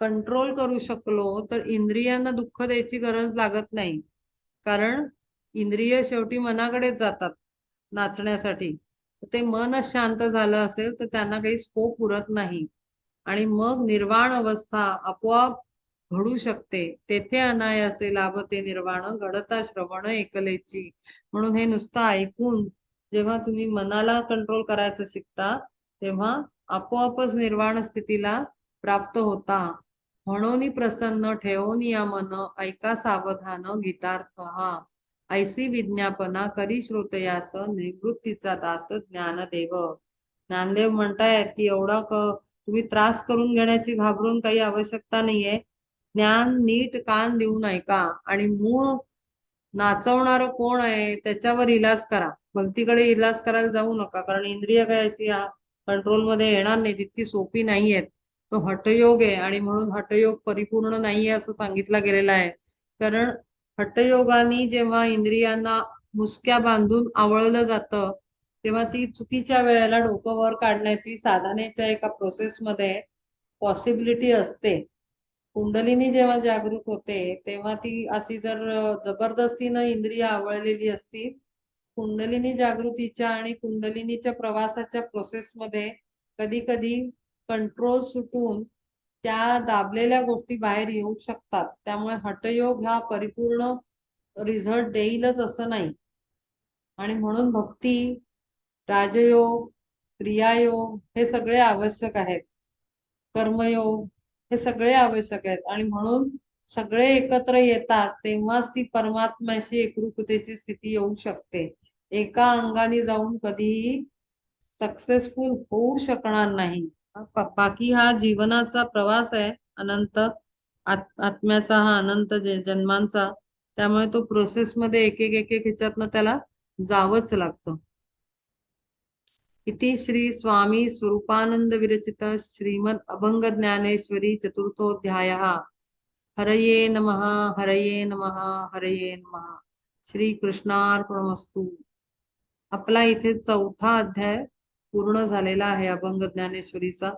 कंट्रोल करू शकलो तर इंद्रियांना दुःख द्यायची गरज लागत नाही कारण इंद्रिय शेवटी मनाकडेच जातात नाचण्यासाठी. ते मनच शांत झालं असेल तर त्यांना काही स्कोप उरत नाही आणि मग निर्वाण अवस्था आपोआप घडू शकते. तेथे अनायासे लाभते निर्वाण घडता श्रवण एकलेची. म्हणून हे नुसतं ऐकून जेव्हा तुम्ही मनाला कंट्रोल करायचं शिकता तेव्हा आपोआपच निर्वाण स्थितीला प्राप्त होता. म्हणून प्रसन्न ठेवून या मन ऐका सावधान गीतार्थ हा ऐसी विज्ञापना करी श्रोतयास निवृत्तीचा दास ज्ञानदेव. ज्ञानदेव म्हणतायत की एवढा तुम्ही त्रास करून घेण्याची घाबरून काही आवश्यकता नाहीये. ज्ञान नीट कान देऊन ऐका आणि मूळ नाचवणारं कोण आहे त्याच्यावर इलाज करा भलतीकडे इलाज करायला जाऊ नका कारण इंद्रिय काय अशी कंट्रोल मध्ये येणार नाही तितकी सोपी नाहीयेत. तो हठयोग आहे आणि म्हणून हठयोग परिपूर्ण नाहीये असं सांगितलं गेलेलं आहे. कारण हठयोगाने जेव्हा इंद्रियांना मुसक्या बांधून आवळलं जातं तेव्हा ती चुकीच्या वेळेला डोकं वर काढण्याची साधनेच्या एका प्रोसेसमध्ये पॉसिबिलिटी असते. कुंडलिनी जेव्हा जागृत होते तेव्हा ती अशी जर जबरदस्तीनं इंद्रिय आवळलेली असती, कुंडलिनी जागृतीच्या आणि कुंडलिनीच्या प्रवासाच्या प्रोसेसमध्ये कधी कधी कंट्रोल सुटून त्या दाबलेल्या गोष्टी बाहेर येऊ शकतात. त्यामुळे हठयोग हा परिपूर्ण रिझल्ट देईलच असं नाही. आणि म्हणून भक्ती, राजयोग, क्रियायोग हे सगळे आवश्यक आहेत. कर्मयोग हे सगळे आवश्यक आहेत आणि म्हणून सगळे एकत्र येतात तेव्हाच ती परमात्म्याशी एकरूपतेची स्थिती येऊ शकते. एका अंगाने जाऊन कधीही सक्सेसफुल होऊ शकणार नाही. बाकी हा जीवनाचा प्रवास आहे अनंत, आत्म्याचा हा अनंत जन्मांचा. त्यामुळे तो प्रोसेस मध्ये एक एक एक एक ह्याच्यातनं त्याला जावंच लागतं. इति श्री स्वामी स्वरूपानंद विरचित श्रीमद अभंग ज्ञानेश्वरी चतुर्थोऽध्यायः. हरये नमः, हरये नमः, हरये नमः. श्री कृष्णार्पणमस्तु. आपला इथे 4था अध्याय पूर्ण झालेला आहे अभंग ज्ञानेश्वरीचा.